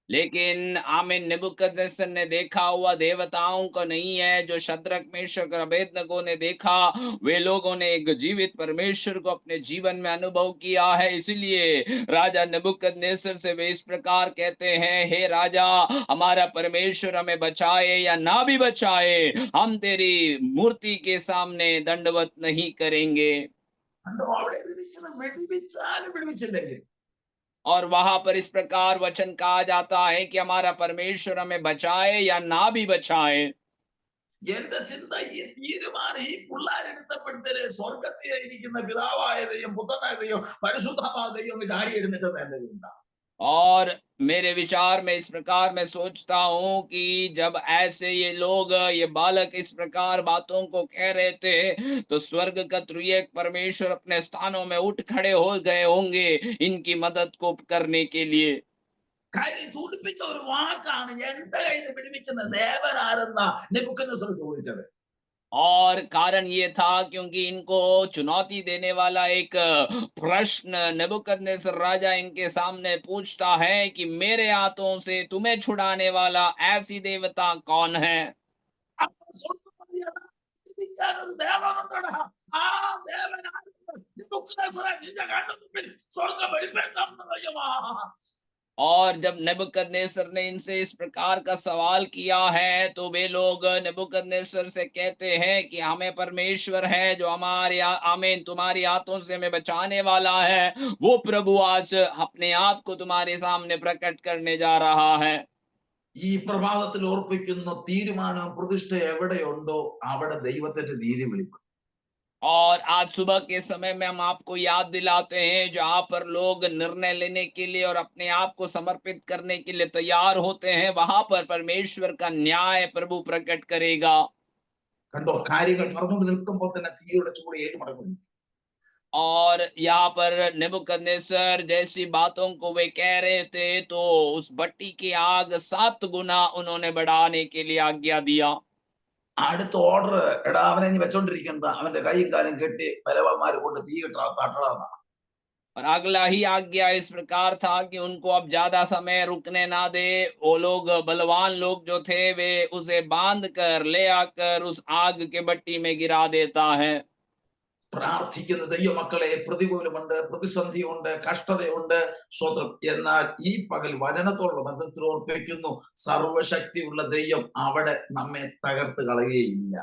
लेकिन आमीन नेबुकदनेस्सर ने देखा हुआ देवताओं को नहीं है जो शद्रक मेशक और अबेदनगो ने देखा। वे लोगों ने एक जीवित परमेश्वर को अपने जीवन में अनुभव किया है, इसलिए राजा नेबुकदनेस्सर से वे इस प्रकार कहते हैं, हे राजा, हमारा परमेश्वर हमें बचाए या ना भी बचाए, हम तेरी मूर्ति के सामने दंडवत नहीं करेंगे। കണ്ടോ, അവിടെ വിടിവിച്ചാലും വിടിവിച്ചില്ലെങ്കിൽ. और वहां पर इस प्रकार वचन कहा जाता है कि हमारा परमेश्वर हमें बचाए या ना भी बचाए। എന്റെ ചിന്ത, ഈ തീരുമാനം ഈ പിള്ളേരെടുത്തപ്പെടുത്തല് സ്വർഗത്തിലിരിക്കുന്ന പിതാവായ ദൈവം, പുത്രനായ ദൈവം, പരിശുദ്ധമായ ദൈവം ചാടി എഴുന്നിട്ട് നല്ലതുണ്ടാ. और मेरे विचार में इस प्रकार मैं सोचता हूं कि जब ऐसे ये लोग, ये बालक इस प्रकार बातों को कह रहे थे, तो स्वर्ग का त्रिएक परमेश्वर अपने स्थानों में उठ खड़े हो गए होंगे इनकी मदद को करने के लिए। കാര്യം ചൂണ്ടിപ്പിച്ച ഒരു വാക്കാണ്, എന്റെ കയ്യിൽ വിടുവിക്കുന്ന ദേവനാരെന്നാ നെബൂഖദ്നേസർ ചോദിച്ചത്. और कारण ये था क्योंकि इनको चुनौती देने वाला एक प्रश्न नेबूकदनेस्सर राजा इनके सामने पूछता है कि मेरे हाथों से तुम्हें छुड़ाने वाला ऐसी देवता कौन है। അപ്പോൾ സ്വർഗ്ഗം പറയുകയാണ്, വിടുവിക്കാനൊരു ദേവനുണ്ടെടാ. ആ ദേവനാണ് നെബൂഖദ്നേസറെ, നിന്റെ കണ്ണുമുമ്പിൽ സ്വർഗ്ഗം വെളിപ്പെടുത്താവുന്ന ദൈവമാ. और जब नेबूकदनेस्सर ने इनसे इस प्रकार का सवाल किया है, तो वे लोग नेबूकदनेस्सर से कहते हैं कि हमें परमेश्वर है जो हमारे आमीन तुम्हारी हाथों से हमें बचाने वाला है, वो प्रभु आज अपने आप को तुम्हारे सामने प्रकट करने जा रहा है। ഈ പ്രഭാതത്തിൽ ഓർപ്പിക്കുന്ന തീരുമാനം, പ്രതിഷ്ഠ എവിടെയുണ്ടോ അവിടെ ദൈവത്തിന്റെ നീതി വെളിപ്പെടും. और आज सुबह के समय में हम आपको याद दिलाते हैं, जहां पर लोग निर्णय लेने के लिए और अपने आप को समर्पित करने के लिए तैयार होते हैं, वहां पर परमेश्वर का न्याय प्रभु प्रकट करेगा। കണ്ടോ, കാര്യങ്ങൾ പറഞ്ഞുകൊണ്ട് നിൽക്കുമ്പോൾ തന്നെ തീയുടെ ചൂട് ഏറ്റുമടങ്ങുന്നു. और यहाँ पर नेबूकदनेस्सर जैसी बातों को वे कह रहे थे, तो उस भट्टी की आग 7 गुना उन्होंने बढ़ाने के लिए आज्ञा दिया। അടുത്ത ഓർഡർ, എടാ അവനെ ഇനി വെച്ചോണ്ടിരിക്കുന്നത് അവന്റെ കൈയും കാലും കെട്ടി ബലവാന്മാര് കൊണ്ട് തീ തട്ടടാന്നാ. और अगला ही आज्ञा इस प्रकार था कि उनको अब ज्यादा समय रुकने ना दे। वो लोग, बलवान लोग जो थे, वे उसे बांध कर ले आकर उस आग के भट्टी में गिरा देता है। പ്രാർത്ഥിക്കുന്ന ദൈവമക്കളെ, പ്രതികൂലമുണ്ട്, പ്രതിസന്ധിയുണ്ട്, കഷ്ടതയുണ്ട്, സ്വതന്ത്രം. എന്നാൽ ഈ പകൽ വചനത്തോടുള്ള ബന്ധത്തിൽ ഓർപ്പിക്കുന്നു, സർവശക്തിയുള്ള ദൈവം അവിടെ നമ്മെ തകർത്ത് കളയുകയില്ല.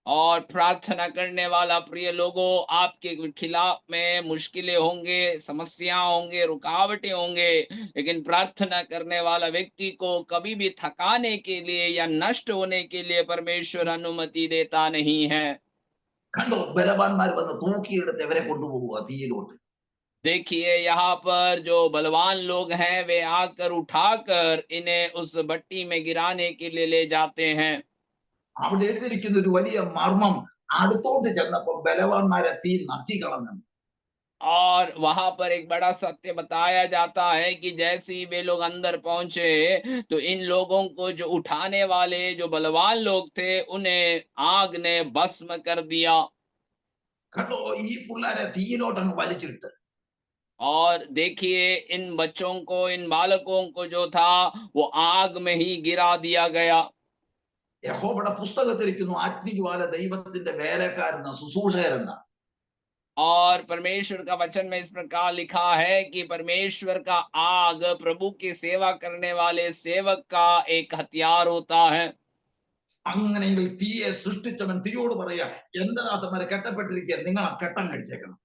और प्रार्थना करने वाला प्रिय लोगों, आपके खिलाफ में मुश्किलें होंगे, समस्या होंगे, रुकावटें होंगे, लेकिन प्रार्थना करने वाला व्यक्ति को कभी भी थकाने के लिए या नष्ट होने के लिए परमेश्वर अनुमति देता नहीं है। കണ്ടോ, ബലവാന്മാർ വന്ന് തൂക്കിയെടുത്ത് ഇവരെ കൊണ്ടുപോകുക തീയിലോട്ട്. देखिए, यहाँ पर जो बलवान लोग हैं वे आकर उठाकर इन्हें उस भट्टी में गिराने के लिए ले जाते हैं। അവിടെ എഴുതിയിരിക്കുന്ന ഒരു വലിയ മർമ്മം, അടുത്തോട്ട് ചെന്നപ്പോ ബലവാന്മാരെ തീ നക്കിക്കളഞ്ഞു. और वहां पर एक बड़ा सत्य बताया जाता है कि जैसे ही वे लोग अंदर पहुंचे तो इन लोगों को, जो उठाने वाले जो बलवान लोग थे, उन्हें आग ने भस्म कर दिया। കണ്ടോ, ഈ പിള്ളേരെ തീയിലോട്ട് അങ്ങ് വലിച്ചിട്ട്. और देखिए, इन बच्चों को, इन बालकों को जो था वो आग में ही गिरा दिया गया। യഹോവയുടെ പുസ്തകത്തിരിക്കുന്നു, അഗ്നിജ്വാല ദൈവത്തിന്റെ വേലക്കാരെന്ന, ശുശ്രൂഷകരെന്ന. और परमेश्वर का वचन में इस प्रकार लिखा है कि परमेश्वर का आग प्रभु की सेवा करने वाले सेवक का एक हथियार होता है। അങ്ങനെയെങ്കിൽ തീയെ സൃഷ്ടിച്ചവൻ തീയോട് പറയാ, എന്റെ ദാസന്മാരെ കെട്ടപ്പെട്ടിരിക്കുക, നിങ്ങൾ ആ കെട്ടം കഴിച്ചേക്കണം.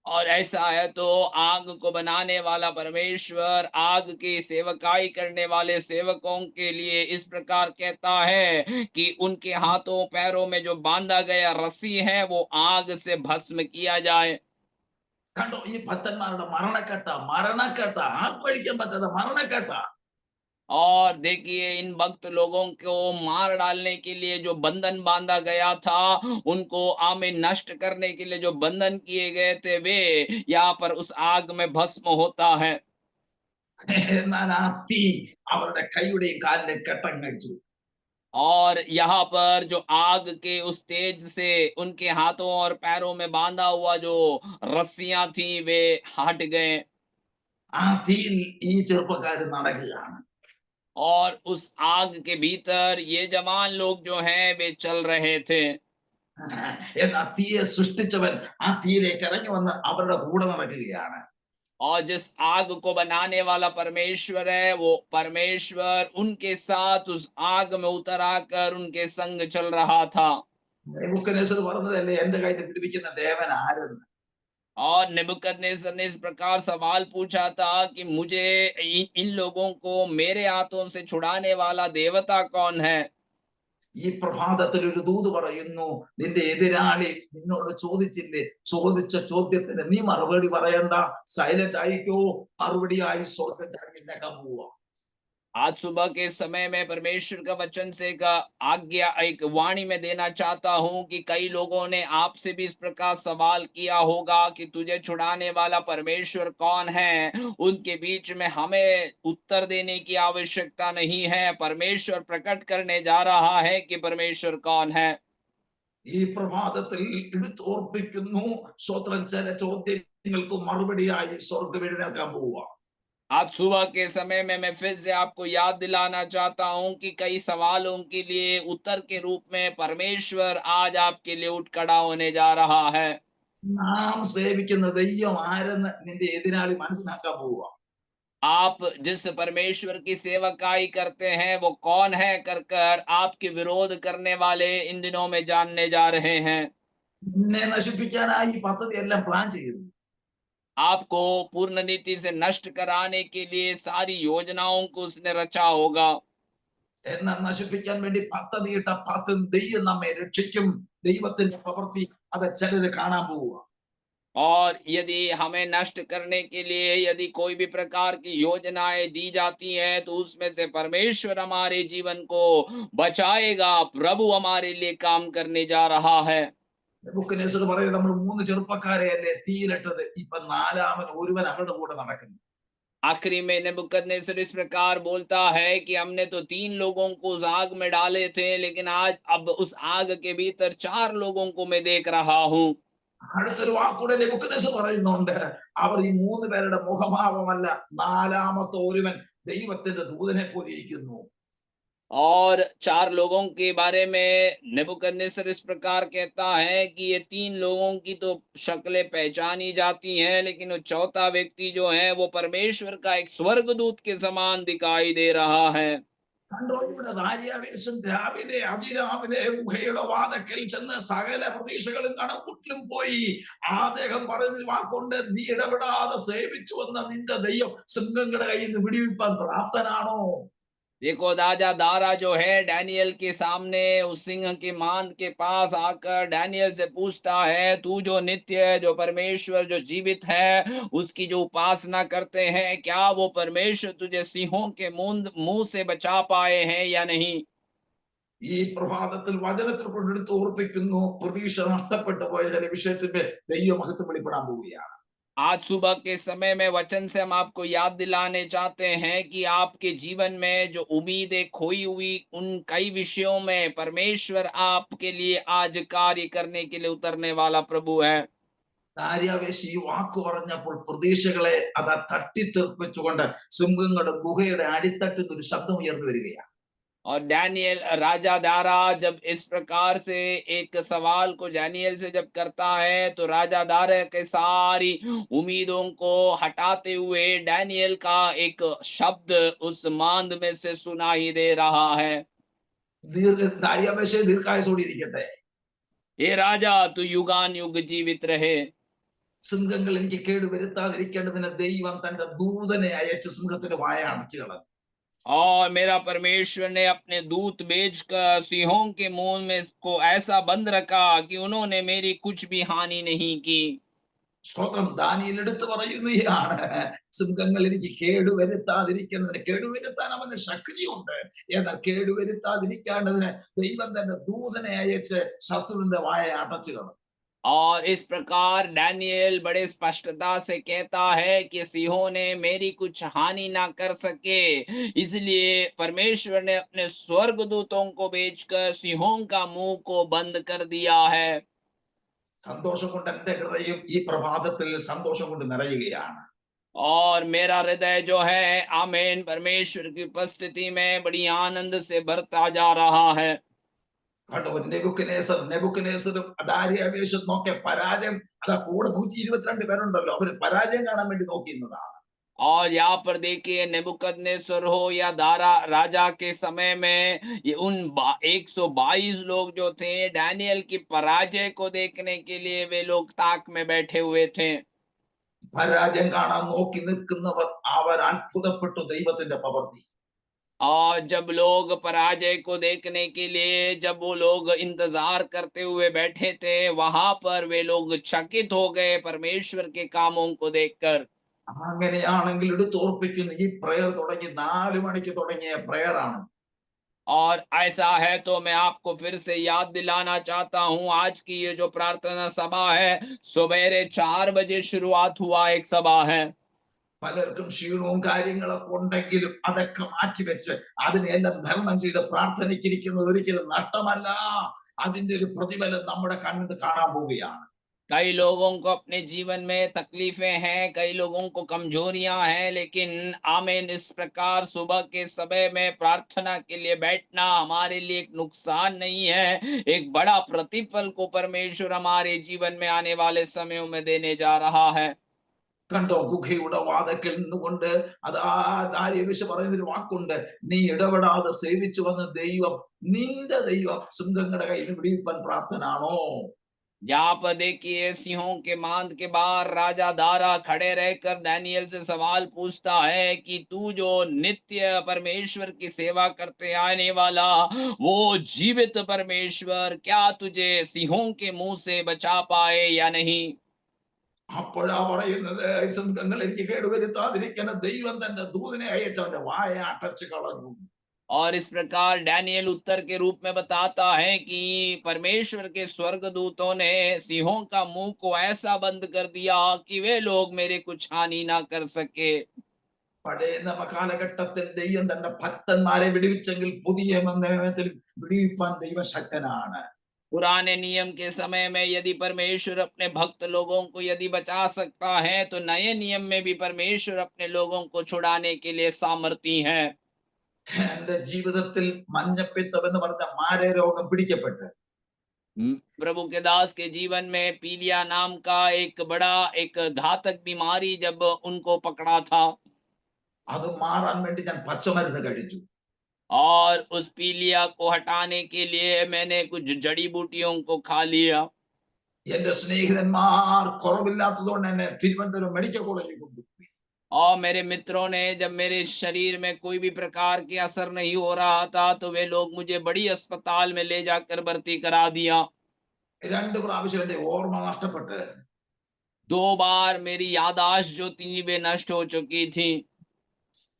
और ऐसा है तो आग को बनाने वाला परमेश्वर आग की सेवकाई करने वाले सेवकों के लिए इस प्रकार कहता है कि उनके हाथों पैरों में जो बांधा गया रस्सी है वो आग से भस्म किया जाए। കണ്ടോ, ഈ ഭക്തന്മാരുടെ മരണക്കെട്ട, മരണക്കെട്ട, ആർപ്പഴിക്കാൻ പറ്റാത്ത മരണക്കെട്ട. और देखिए, इन भक्त लोगों को मार डालने के लिए जो बंधन बांधा गया था, उनको आमे नष्ट करने के लिए जो बंधन किए गए थे, वे यहाँ पर उस आग में भस्म होता है। എന്നാൽ ആ തീ അവരുടെ കൈയുടെയും കാലിന്റെയും കെട്ടം കഴിച്ചു. और यहाँ पर जो आग के उस तेज से उनके हाथों और पैरों में बांधा हुआ जो रस्सियां थी वे हट गए। ആ തീയിൽ ഈ ചെറുപ്പക്കാർ നടക്കുകയാണ്. और उस आग के भीतर ये जवान लोग जो हैं वे चल रहे थे। എന്നാൽ തീയെ സൃഷ്ടിച്ചവൻ ആ തീയിലേക്ക് ഇറങ്ങി വന്ന് അവരുടെ കൂടെ നടക്കുകയാണ്. और जिस आग को बनाने वाला परमेश्वर है, वो परमेश्वर उनके साथ उस आग में उतर आकर उनके संग चल रहा था। നെബൂഖദ്നേസർ പറഞ്ഞതല്ലേ, എന്റെ കയ്യിൽ പിടിപ്പിക്കുന്ന ദേവൻ ആരെന്ന്. और नेबुकदनेस्सर ने इस प्रकार सवाल पूछा था कि मुझे इन लोगों को मेरे हाथों से छुड़ाने वाला देवता कौन है। ഈ പ്രഭാതത്തിൽ ഒരു ദൂത് പറയുന്നു, നിന്റെ എതിരാളി നിന്നോട് ചോദിച്ചില്ലേ, ചോദിച്ച ചോദ്യത്തിന് നീ മറുപടി പറയണ്ട, സൈലന്റ് ആയിക്കോ, മറുപടിയായി സ്വർഗ്ഗം ചാടിയിട്ടേക്കാൻ പോവുക. आज सुबह के समय में परमेश्वर का वचन से का आज्ञा एक वाणी में देना चाहता हूं कि कई लोगों ने आपसे भी इस प्रकार सवाल किया होगा कि तुझे छुड़ाने वाला परमेश्वर कौन है। उनके बीच में हमें उत्तर देने की आवश्यकता नहीं है, परमेश्वर प्रकट करने जा रहा है कि परमेश्वर कौन है। ഈ പ്രഭാതത്തിൽ എടുത്തോർപ്പിക്കുന്നു, സ്വത്രം ചില ചോദ്യങ്ങൾക്ക് മറുപടിയായി സ്വർഗ്ഗം എഴുന്നേൽക്കാൻ പോവുക. आज सुबह के समय में मैं फिर से आपको याद दिलाना चाहता हूं कि कई सवालों के लिए उत्तर के रूप में परमेश्वर आज आपके लिए उठ खड़ा होने जा रहा है। നാം സേവിക്കുന്ന ദൈവം ആരെന്ന് നിന്റെ എതിരാളി മനസ്സിലാക്കാൻ പോവുക. आप जिस परमेश्वर की सेवकाई करते हैं वो कौन है कर कर आपके विरोध करने वाले इन दिनों में जानने जा रहे हैं। നിന്നെ നശിപ്പിക്കാനായി ഈ പദ്ധതി എല്ലാം പ്ലാൻ ചെയ്യുന്നു. आपको पूर्ण नीति से नष्ट कराने के लिए सारी योजनाओं को उसने रचा होगा। എന്നാൽ നശിപ്പിക്കാൻ വേണ്ടി പദ്ധതിയിട്ട പദ്ധതി ദൈവം നമ്മെ രക്ഷിക്കും. ദൈവത്തിന്റെ പ്രവൃത്തി അത് ചിലര് കാണാൻ പോവുക. और यदि हमें नष्ट करने के लिए यदि कोई भी प्रकार की योजनाएं दी जाती हैं तो उसमें से परमेश्वर हमारे जीवन को बचाएगा। प्रभु हमारे लिए काम करने जा रहा है। നെബൂഖദ്നേസർ പറയുന്നത്, നമ്മൾ 3 ചെറുപ്പക്കാരെ അല്ലേ തീയിലിട്ടത്, ഇപ്പൊ നാലാമൻ ഒരുവൻ അവരുടെ കൂടെ നടക്കുന്നു. आखिरी में नेबुकदनेस्सर इस प्रकार बोलता है कि हमने तो 3 लोगों को उस आग में डाले थे, लेकिन आज अब उस आग के भीतर 4 लोगों को मैं देख रहा हूं। അടുത്തൊരു വാക്കൂടെ നെബൂഖദ്നേസർ പറയുന്നുണ്ട്, അവർ ഈ 3 പേരുടെ മുഖഭാവമല്ല, നാലാമത്തെ ഒരുവൻ ദൈവത്തിന്റെ ദൂതനെ പോലെ ഇരിക്കുന്നു. और 4 लोगों के बारे में नेबुकदनेस्सर इस प्रकार कहता है कि ये 3 लोगों की तो शक्लें पहचानी जाती हैं, लेकिन वो चौथा व्यक्ति जो है वो परमेश्वर का एक स्वर्गदूत के समान दिखाई दे रहा है। കണ്ടോ, ഇവിടെ ദാര്യാവേശൻ രാവിലെ അതിരാവിലെ ഗുഹയുടെ വാതക്കൽ ചെന്ന് സകല പ്രതീക്ഷകളും കണക്കൂട്ടിലും പോയി. അദ്ദേഹം പറയുന്ന വാക്കുണ്ട്, നീ ഇടപെടാതെ സേവിച്ചു വന്ന നിന്റെ ദൈവം സിംഹങ്ങളുടെ കയ്യിൽ നിന്ന് വിടിവിപ്പാൻ പ്രാപ്തനാണോ? देखो राजा दारा जो है डैनियल के सामने उस सिंह के मांद के पास आकर डैनियल से पूछता है, तू जो नित्य है, जो परमेश्वर जो जीवित है उसकी जो उपासना करते हैं, क्या वो परमेश्वर तुझे सिंहों के मुंह से बचा पाए हैं या नहीं। ഈ പ്രഭാതത്തിൽ വചനത്തിൽ കൊണ്ടെടുത്ത് ഓർപ്പിക്കുന്നു, പ്രതീക്ഷ നഷ്ടപ്പെട്ടു പോയ ചില വിഷയത്തിന്റെ ദൈവമഹത്വം വെളിപ്പെടാൻ പോവുകയാണ്. आज सुबह के समय में वचन से हम आपको याद दिलाने चाहते हैं कि आपके जीवन में जो उम्मीदें खोई हुई उन कई विषयों में परमेश्वर आपके लिए आज कार्य करने के लिए उतरने वाला प्रभु है। ദാര്യാവേശ് ഈ വാക്ക് പറഞ്ഞപ്പോൾ പ്രതീക്ഷകളെ അത് തട്ടിത്തെറിപ്പിച്ചുകൊണ്ട് സിംഹങ്ങളുടെ ഗുഹയുടെ അടിത്തട്ടിൽ നിന്ന് ഒരു ശബ്ദം ഉയർന്നു വരികയാണ്. और डैनियल राजा दारा जब इस प्रकार से एक सवाल को डैनियल से जब करता है, तो राजा दारा के सारी उम्मीदों को हटाते हुए डैनियल का एक शब्द उस मांद में से सुनाई दे रहा है। ദാര്യാവേശ് ദീർഘായുസ്സോടെ ഇരിക്കട്ടെ. हे राजा, तू युगान युग जीवित रहे। സിംഹങ്ങൾ എനിക്ക് കേടുവരുത്താതിരിക്കേണ്ടതിന് ദൈവം തന്റെ ദൂതനെ അയച്ച് സിംഹത്തിന്റെ വായ അടച്ചു കളഞ്ഞു. और मेरा परमेश्वर ने अपने दूत भेजकर सिंहों के मुंह में को ऐसा बंद रखा कि उन्होंने मेरी कुछ भी हानि नहीं की। സ്തോത്രം. ദാനിയേൽ എടുത്തു പറയുകയാണ്, സിംഹങ്ങൾ എനിക്ക് കേടുവരുത്താതിരിക്കുന്നതിന്, കേടുവരുത്താൻ അവന് ശക്തിയുണ്ട്, എന്നാൽ കേടുവരുത്താതിരിക്കേണ്ടതിന് ദൈവം തന്നെ ദൂതനെ അയച്ച് ശത്രുവിന്റെ വായ അടച്ചു കളഞ്ഞു. और इस प्रकार डैनियल बड़े स्पष्टता से कहता है कि सिंहों ने मेरी कुछ हानि ना कर सके, इसलिए परमेश्वर ने अपने स्वर्गदूतों को भेजकर सिंहों का मुंह को बंद कर दिया है। സന്തോഷം കൊണ്ട് എന്റെ ഹൃദയം ഈ പ്രഭാതത്തിൽ സന്തോഷം കൊണ്ട് നിറയുകയാണ്. और मेरा हृदय जो है आमीन परमेश्वर की उपस्थिति में बड़ी आनंद से भरता जा रहा है। കേട്ടോ, നെബൂഖദ്നേസറും ദാര്യാവേശും നോക്കിയ പരാജയം, അതാ കൂടെ 122 പേരുണ്ടല്ലോ, അവര് പരാജയം കാണാൻ വേണ്ടി നോക്കിയിരുന്നതാണ്. और यहाँ पर देखिए नेबुकदनेस्सर हो या दारा राजा के समय में ये उन 122 लोग जो थे डैनियल की पराजय को देखने के लिए वे लोग ताक में बैठे हुए थे। പരാജയം കാണാൻ നോക്കി നിൽക്കുന്നവർ അവർ അത്ഭുതപ്പെട്ടു ദൈവത്തിന്റെ പ്രവൃത്തി. और जब लोग पराजय को देखने के लिए जब वो लोग इंतजार करते हुए बैठे थे, वहां पर वे लोग चकित हो गए परमेश्वर के कामों को देखकर। അങ്ങനെയാണെങ്കിൽ എടുത്തോർപ്പിക്കുന്നു, ഈ പ്രയർ തുടങ്ങി 4 മണിക്ക് തുടങ്ങിയ പ്രയർ ആണ്. और ऐसा है तो मैं आपको फिर से याद दिलाना चाहता हूं, आज की ये जो प्रार्थना सभा है सवेरे 4 बजे शुरुआत हुआ एक सभा है। പലർക്കും ക്ഷീണവും കാര്യങ്ങളൊക്കെ ഉണ്ടെങ്കിലും അതൊക്കെ മാറ്റിവെച്ച് അതിനെല്ലാം ധരണം ചെയ്ത് പ്രാർത്ഥനയ്ക്കിരിക്കുന്നത് ഒരിക്കലും നഷ്ടമല്ല. അതിന്റെ ഒരു പ്രതിഫലം നമ്മുടെ കണ്ണിന് കാണാൻ പോവുകയാണ്. कई लोगों को अपने जीवन में तकलीफें हैं, कई लोगों को कमजोरियां हैं, लेकिन आमीन इस प्रकार सुबह के समय में प्रार्थना के लिए बैठना हमारे लिए एक नुकसान नहीं है, एक बड़ा प्रतिफल को परमेश्वर हमारे जीवन में आने वाले समयों में देने जा रहा है। കണ്ടോ, ഗുഹയുടെ വാതക്കൽ നിന്നുകൊണ്ട് അതാ ദാര്യാവേശ് പറയുന്നൊരു വാക്കുണ്ട്, നീ ഇടപെടാതെ സേവിച്ചു വന്ന ദൈവം, നിന്റെ ദൈവം സിംഹങ്ങളുടെ കയ്യിൽ നിന്ന് വിടിവിപ്പാൻ പ്രാപ്തനാണോ? यहाँ पर देखिए सिंहों के मांद के बाहर राजा दारा खड़े रहकर डैनियल से सवाल पूछता है कि तू जो नित्य परमेश्वर की सेवा करते आने वाला वो जीवित परमेश्वर क्या तुझे सिंहों के मुंह से बचा पाए या नहीं। അപ്പോഴാ പറയുന്നത്, സിംഹങ്ങൾ എനിക്ക് കേടുവരുത്താതിരിക്കുന്ന ദൈവം തന്റെ ദൂതനെ അയച്ച് അവന്റെ വായ അടച്ചു കളഞ്ഞു. और इस प्रकार डैनियल उत्तर के रूप में बताता है कि परमेश्वर के स्वर्गदूतों ने सिंहों का मुंह को ऐसा बंद कर दिया कि वे लोग मेरे कुछ हानि ना कर सके। പഴയ നിയമ കാലഘട്ടത്തിൽ ദൈവം തന്റെ ഭക്തന്മാരെ വിടുവിച്ചെങ്കിൽ പുതിയ നിയമത്തിൽ വിടുവിപ്പാൻ ദൈവം ശക്തനാണ്. पुराने नियम के समय में यदि परमेश्वर अपने भक्त लोगों को यदि बचा सकता है, तो नए नियम में भी परमेश्वर अपने लोगों को छुड़ाने के लिए सामर्थी है। എന്റെ ജീവിതത്തിൽ മഞ്ഞപ്പിത്തം എന്ന് പറഞ്ഞ മാരരോഗം പിടിക്കപ്പെട്ട് प्रभु के दास के जीवन में पीलिया नाम का एक बड़ा एक घातक बीमारी जब उनको पकड़ा था, അത് മാറാൻ വേണ്ടി ഞാൻ പച്ചമരുന്ന് കഴിച്ചു. और उस पीलिया को हटाने के लिए मैंने कुछ जड़ी बूटियों को खा लिया। എന്റെ സ്നേഹിതന്മാർ കുറവില്ലാത്തതുകൊണ്ട് എന്നെ തിരുവനന്തപുരം മെഡിക്കൽ കോളേജിൽ കൊണ്ടുപോയി. और मेरे मित्रों ने जब मेरे शरीर में कोई भी प्रकार के असर नहीं हो रहा था, तो वे लोग मुझे बड़ी अस्पताल में ले जाकर भर्ती करा दिया। 2 പ്രാവശ്യം എന്റെ ഓർമ്മ നഷ്ടപ്പെട്ട് 2 बार मेरी याददाश्त जो थी वे नष्ट हो चुकी थी।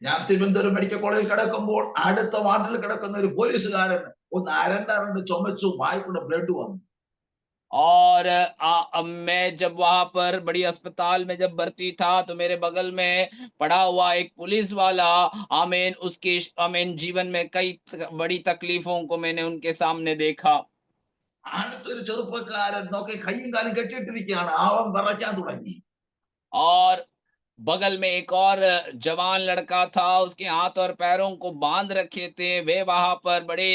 ഞാൻ തിരുവനന്തപുരം മെഡിക്കൽ കോളേജിൽ കിടക്കുമ്പോൾ അടുത്ത വാർഡിൽ കിടക്കുന്ന ഒരു പോലീസുകാരൻ ഒന്ന് അരണ്ടരണ്ട് ചുമച്ചു വായിക്കൂടെ ബ്ലഡ് വന്നു. और अब मैं जब वहां पर बड़ी अस्पताल में जब भर्ती था, तो मेरे बगल में पड़ा हुआ एक पुलिस वाला, आमीन, उसके आमीन जीवन में कई बड़ी तकलीफों को मैंने उनके सामने देखा। അടുത്തൊരു ചെറുപ്പക്കാരൻ നോക്കി കയ്യും കാലും കെട്ടിയിട്ടിരിക്കുകയാണ്. അവൻ വിറയ്ക്കാൻ തുടങ്ങി. और बगल में एक और जवान लड़का था, उसके हाथ और पैरों को बांध रखे थे, वे वहां पर बड़े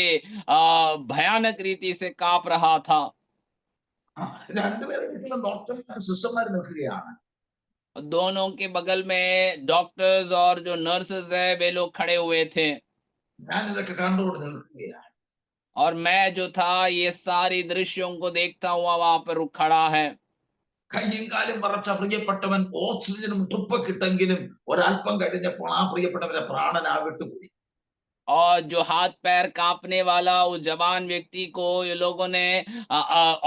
भयानक रीति से कांप रहा था। രണ്ടുപേരുടെ വീട്ടിലും ഡോക്ടർ സിസ്റ്റർമാർ നിൽക്കുകയാണ്. दोनों के बगल में डॉक्टर्स और जो नर्सेस है वे लोग खड़े हुए थे, ഞാൻ ഇതൊക്കെ കണ്ടുകൊണ്ട് നിൽക്കുകയാണ്. और मैं जो था ये सारी दृश्यों को देखता हुआ वहां पर खड़ा है। കയ്യും കാലും വിറച്ച പ്രിയപ്പെട്ടവൻ ഓക്സിജനും ട്രിപ്പ് കിട്ടെങ്കിലും ഒരല്പം കഴിഞ്ഞപ്പോൾ ആ പ്രിയപ്പെട്ടവന്റെ പ്രാണൻ ആ വിട്ടുപോയി. और जो हाथ पैर कांपने वाला उस जवान व्यक्ति को ये लोगों ने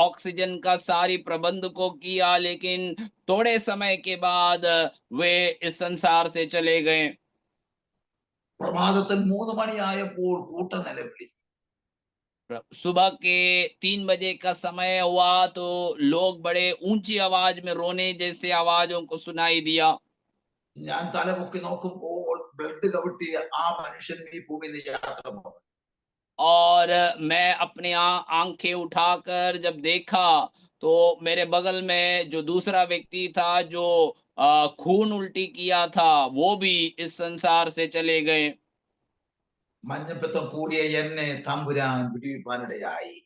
ऑक्सीजन का सारी प्रबंध को किया, लेकिन थोड़े समय के बाद वे इस संसार से चले गए। പ്രഭാതത്തിൽ 3 മണിയായപ്പോൾ കൂട്ട നിലവിളി. सुबह के 3 बजे का समय हुआ, तो लोग बड़े ऊंची आवाज में रोने जैसे आवाजों को सुनाई दिया। ഞാൻ തലപൊക്കി നോക്കുമ്പോൾ ബ്ലഡ് കവിട്ടിയ ആ മനുഷ്യൻ ഈ ഭൂമിയിൽ യാത്ര പോകുന്നു. और मैं अपने आंखें उठाकर जब देखा, तो मेरे बगल में जो दूसरा व्यक्ति था जो खून उल्टी किया था, वो भी इस संसार से चले गए। മഞ്ഞപ്പിത്തം കൂടിയ എന്നെ തമ്പുരാൻ വിടുവിപ്പാനിടയായി.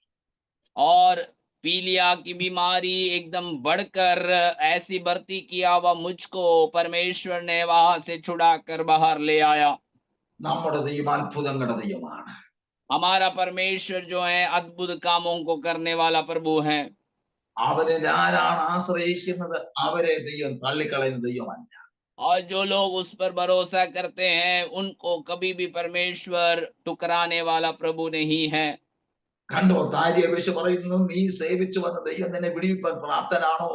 और पीलिया की बीमारी एकदम बढ़कर ऐसी बढ़ती किया हुआ मुझको परमेश्वर ने वहां से छुड़ा कर बाहर ले आया। നമ്മുടെ ദൈവം അത്ഭുതങ്ങളുടെ ദൈവമാണ്. हमारा परमेश्वर जो है अद्भुत कामों को करने वाला प्रभु है। അവരിൽ ആരാണ് ആശ്രയിക്കുന്നത് അവരെ ദൈവം തള്ളിക്കളയുന്ന ദൈവമല്ല. और जो लोग उस पर भरोसा करते हैं, उनको कभी भी परमेश्वर ठुकराने वाला प्रभु नहीं है। കണ്ടോ, ദാനിയേൽ അപേക്ഷിച്ച് പറയുന്നു, നീ സേവിച്ചു വന്ന ദൈവം നിന്നെ വിടുവിപ്പാൻ പ്രാപ്തനാണോ?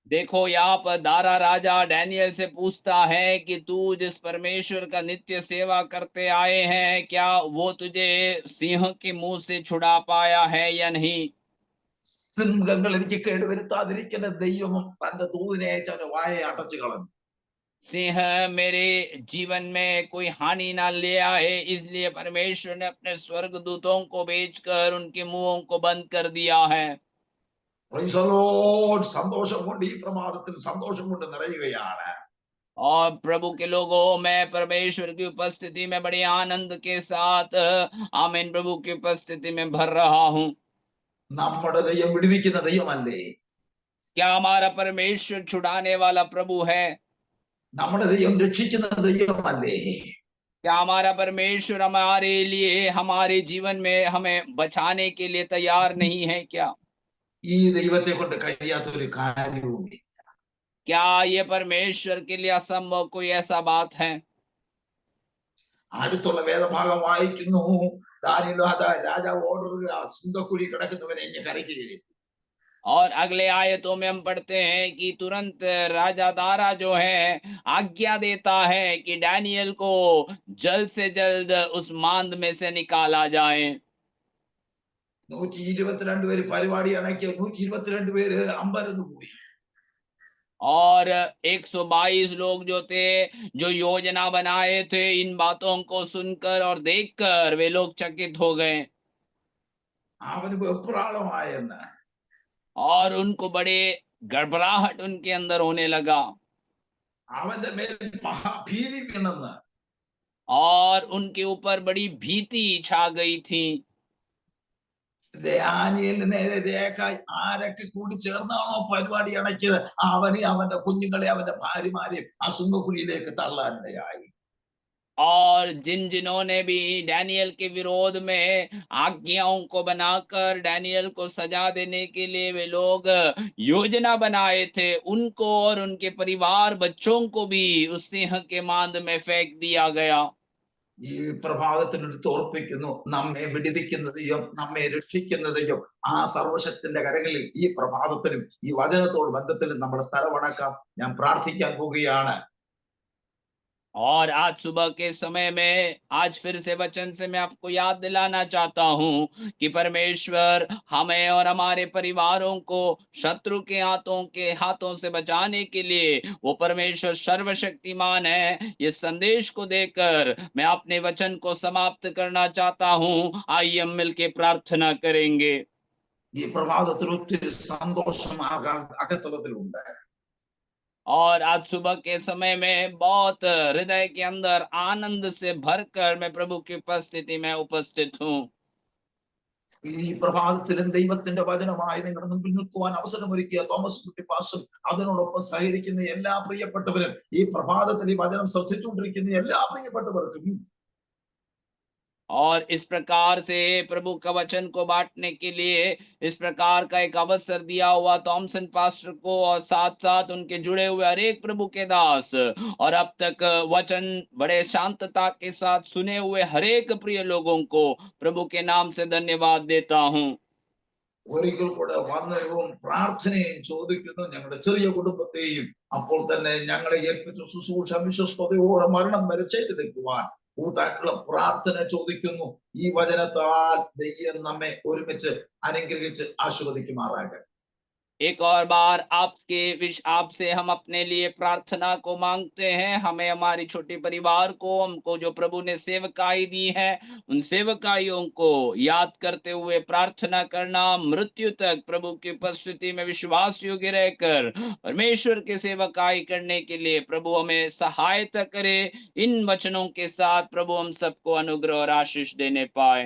देखो, यहाँ पर दारा राजा डैनियल से पूछता है कि तू जिस परमेश्वर का नित्य सेवा करते आए हैं, क्या वो तुझे सिंह के मुंह से छुड़ा पाया है या नहीं। സിംഹങ്ങൾ എനിക്ക് കേടുവരുത്താതിരിക്കുന്ന ദൈവം തന്റെ ദൂതനെ അയച്ച് അവന്റെ വായെ അടച്ചു കളഞ്ഞു. सिंह मेरे जीवन में कोई हानि ना ले आए, इसलिए परमेश्वर ने अपने स्वर्गदूतों को भेजकर उनके मुंहों को बंद कर दिया है। Praise the Lord. സന്തോഷം കൊണ്ട് ഈ പ്രഭാതത്തിൽ സന്തോഷം കൊണ്ട് നിറയുകയാണ്. और प्रभु के लोगों, मैं परमेश्वर की उपस्थिति में बड़े आनंद के साथ आमीन प्रभु की उपस्थिति में भर रहा हूँ। നമ്മുടെ ദൈവം വിടുവിക്കുന്ന ദൈവമല്ലേ? क्या हमारा परमेश्वर छुड़ाने वाला प्रभु है? നമ്മുടെ ദൈവം രക്ഷിക്കുന്ന ദൈവമല്ലേ? क्या हमारा परमेश्वर हमारे लिए हमारे जीवन में हमें बचाने के लिए तैयार नहीं है क्या? ഈ ദൈവത്തെ കൊണ്ട് കഴിയാത്തൊരു കാര്യവുമില്ല. क्या ये परमेश्वर के लिए असंभव कोई ऐसा बात है? അടുത്തുള്ള വേദഭാഗം വായിക്കുന്നു. ദാനിയേൽ രാജാവ് ഓർഡർ സിംഹക്കുഴി കിടക്കുന്നവനെ ഇനി കരയ്ക്ക് ചെയ്തു. और अगले आयतों में हम पढ़ते हैं कि तुरंत राजा दारा जो है आज्ञा देता है कि डैनियल को जल्द से जल्द उस मांद में से निकाला जाए। 122 പേര് പരിപാടി അണക്കിയ 122 പേര് അമ്പരന്ന് പോയി. और 122 लोग जो थे, जो योजना बनाए थे, इन बातों को सुनकर और देखकर वे लोग चकित हो गए। അവന് വെപ്രാളമായെന്ന്. और उनको बड़े गड़बड़ाहट उनके अंदर होने लगा അവന്റെ മേൽ മഹാഭീതി വീണെന്ന്. और उनके ऊपर बड़ी भीति छा गई थी। ദാനിയേലിന് നേരെ രേഖ ആരൊക്കെ കൂടി ചേർന്നാണോ പരിപാടി അണക്കിയത് അവനെ അവന്റെ കുഞ്ഞുങ്ങളെ അവന്റെ ഭാര്യമാരെയും ആ സുങ്കക്കുഴിയിലേക്ക് തള്ളാനിടയായി. और जिन जिन्होंने भी डैनियल के विरोध में आज्ञाओं को बनाकर डैनियल को सजा देने के लिए वे लोग योजना बनाए थे, उनको और उनके परिवार बच्चों को भी उस सिंह के मांद में फेंक दिया गया। ഈ പ്രഭാതത്തിനടുത്ത് ഓർപ്പിക്കുന്നു, നമ്മെ വിടുവിക്കുന്നതെയും നമ്മെ രക്ഷിക്കുന്നതെയും ആ സർവശക്തിന്റെ കരങ്ങളിൽ ഈ പ്രഭാതത്തിലും ഈ വചനത്തോട് ബന്ധത്തിലും നമ്മുടെ തലവണക്കാം. ഞാൻ പ്രാർത്ഥിക്കാൻ പോവുകയാണ്. और आज सुबह के समय में आज फिर से वचन से मैं आपको याद दिलाना चाहता हूं कि परमेश्वर हमें और हमारे परिवारों को शत्रु के हाथों से बचाने के लिए वो परमेश्वर सर्वशक्तिमान है। ये संदेश को देकर मैं अपने वचन को समाप्त करना चाहता हूं। आइए हम मिलके प्रार्थना करेंगे। ഈ പ്രഭാതത്തിൽ ഒത്തിരി സന്തോഷം അകത്തളത്തിലുണ്ട്. और आज सुबह के समय में बहुत हृदय के अंदर आनंद से भरकर मैं प्रभु की उपस्थिति में उपस्थित हूँ। ഈ പ്രഭാതത്തിലും ദൈവത്തിന്റെ വചനമായി നിങ്ങളുടെ മുമ്പിൽ നിൽക്കുവാൻ അവസരമൊരുക്കിയ തോമസ് കുട്ടി പാസ്റ്റർ, അതിനോടൊപ്പം സഹകരിക്കുന്ന എല്ലാ പ്രിയപ്പെട്ടവരും, ഈ പ്രഭാതത്തിൽ ഈ വചനം ശ്രദ്ധിച്ചുകൊണ്ടിരിക്കുന്ന എല്ലാ പ്രിയപ്പെട്ടവർക്കും और इस प्रकार से प्रभु का वचन को बांटने के लिए इस प्रकार का एक अवसर दिया हुआ थॉमसन पास्टर को और साथ साथ उनके जुड़े हुए हर एक प्रभु के दास और अब तक वचन बड़े शांतता के साथ सुने हुए हर एक प्रिय लोगों को प्रभु के नाम से धन्यवाद देता हूँ। ഒരിക്കൽ കൂടെ വന്നവും പ്രാർത്ഥനയും ചോദിക്കുന്നു. ഞങ്ങളുടെ ചെറിയ കുടുംബത്തെയും അപ്പോൾ തന്നെ ഞങ്ങളെ ഏൽപ്പിച്ച ശുശ്രൂഷ വിശ്വസ്തയോടെ മരണം വരെ ചെയ്തെടുക്കുവാൻ കൂട്ടായിട്ടുള്ള പ്രാർത്ഥന ചോദിക്കുന്നു. ഈ വചനത്താൽ ദൈവം നമ്മെ ഒരുമിച്ച് അനുഗ്രഹിച്ച് ആശീർവദിക്കുമാറാകട്ടെ. एक और बार आपसे हम अपने लिए प्रार्थना को मांगते हैं। हमें हमारी छोटी परिवार को, हमको जो प्रभु ने सेवकाई दी है, उन सेवकाइयों को याद करते हुए प्रार्थना करना, मृत्यु तक प्रभु की उपस्थिति में विश्वास योग्य रहकर परमेश्वर की सेवकाई करने के लिए प्रभु हमें सहायता करे। इन वचनों के साथ प्रभु हम सबको अनुग्रह और आशीष देने पाए।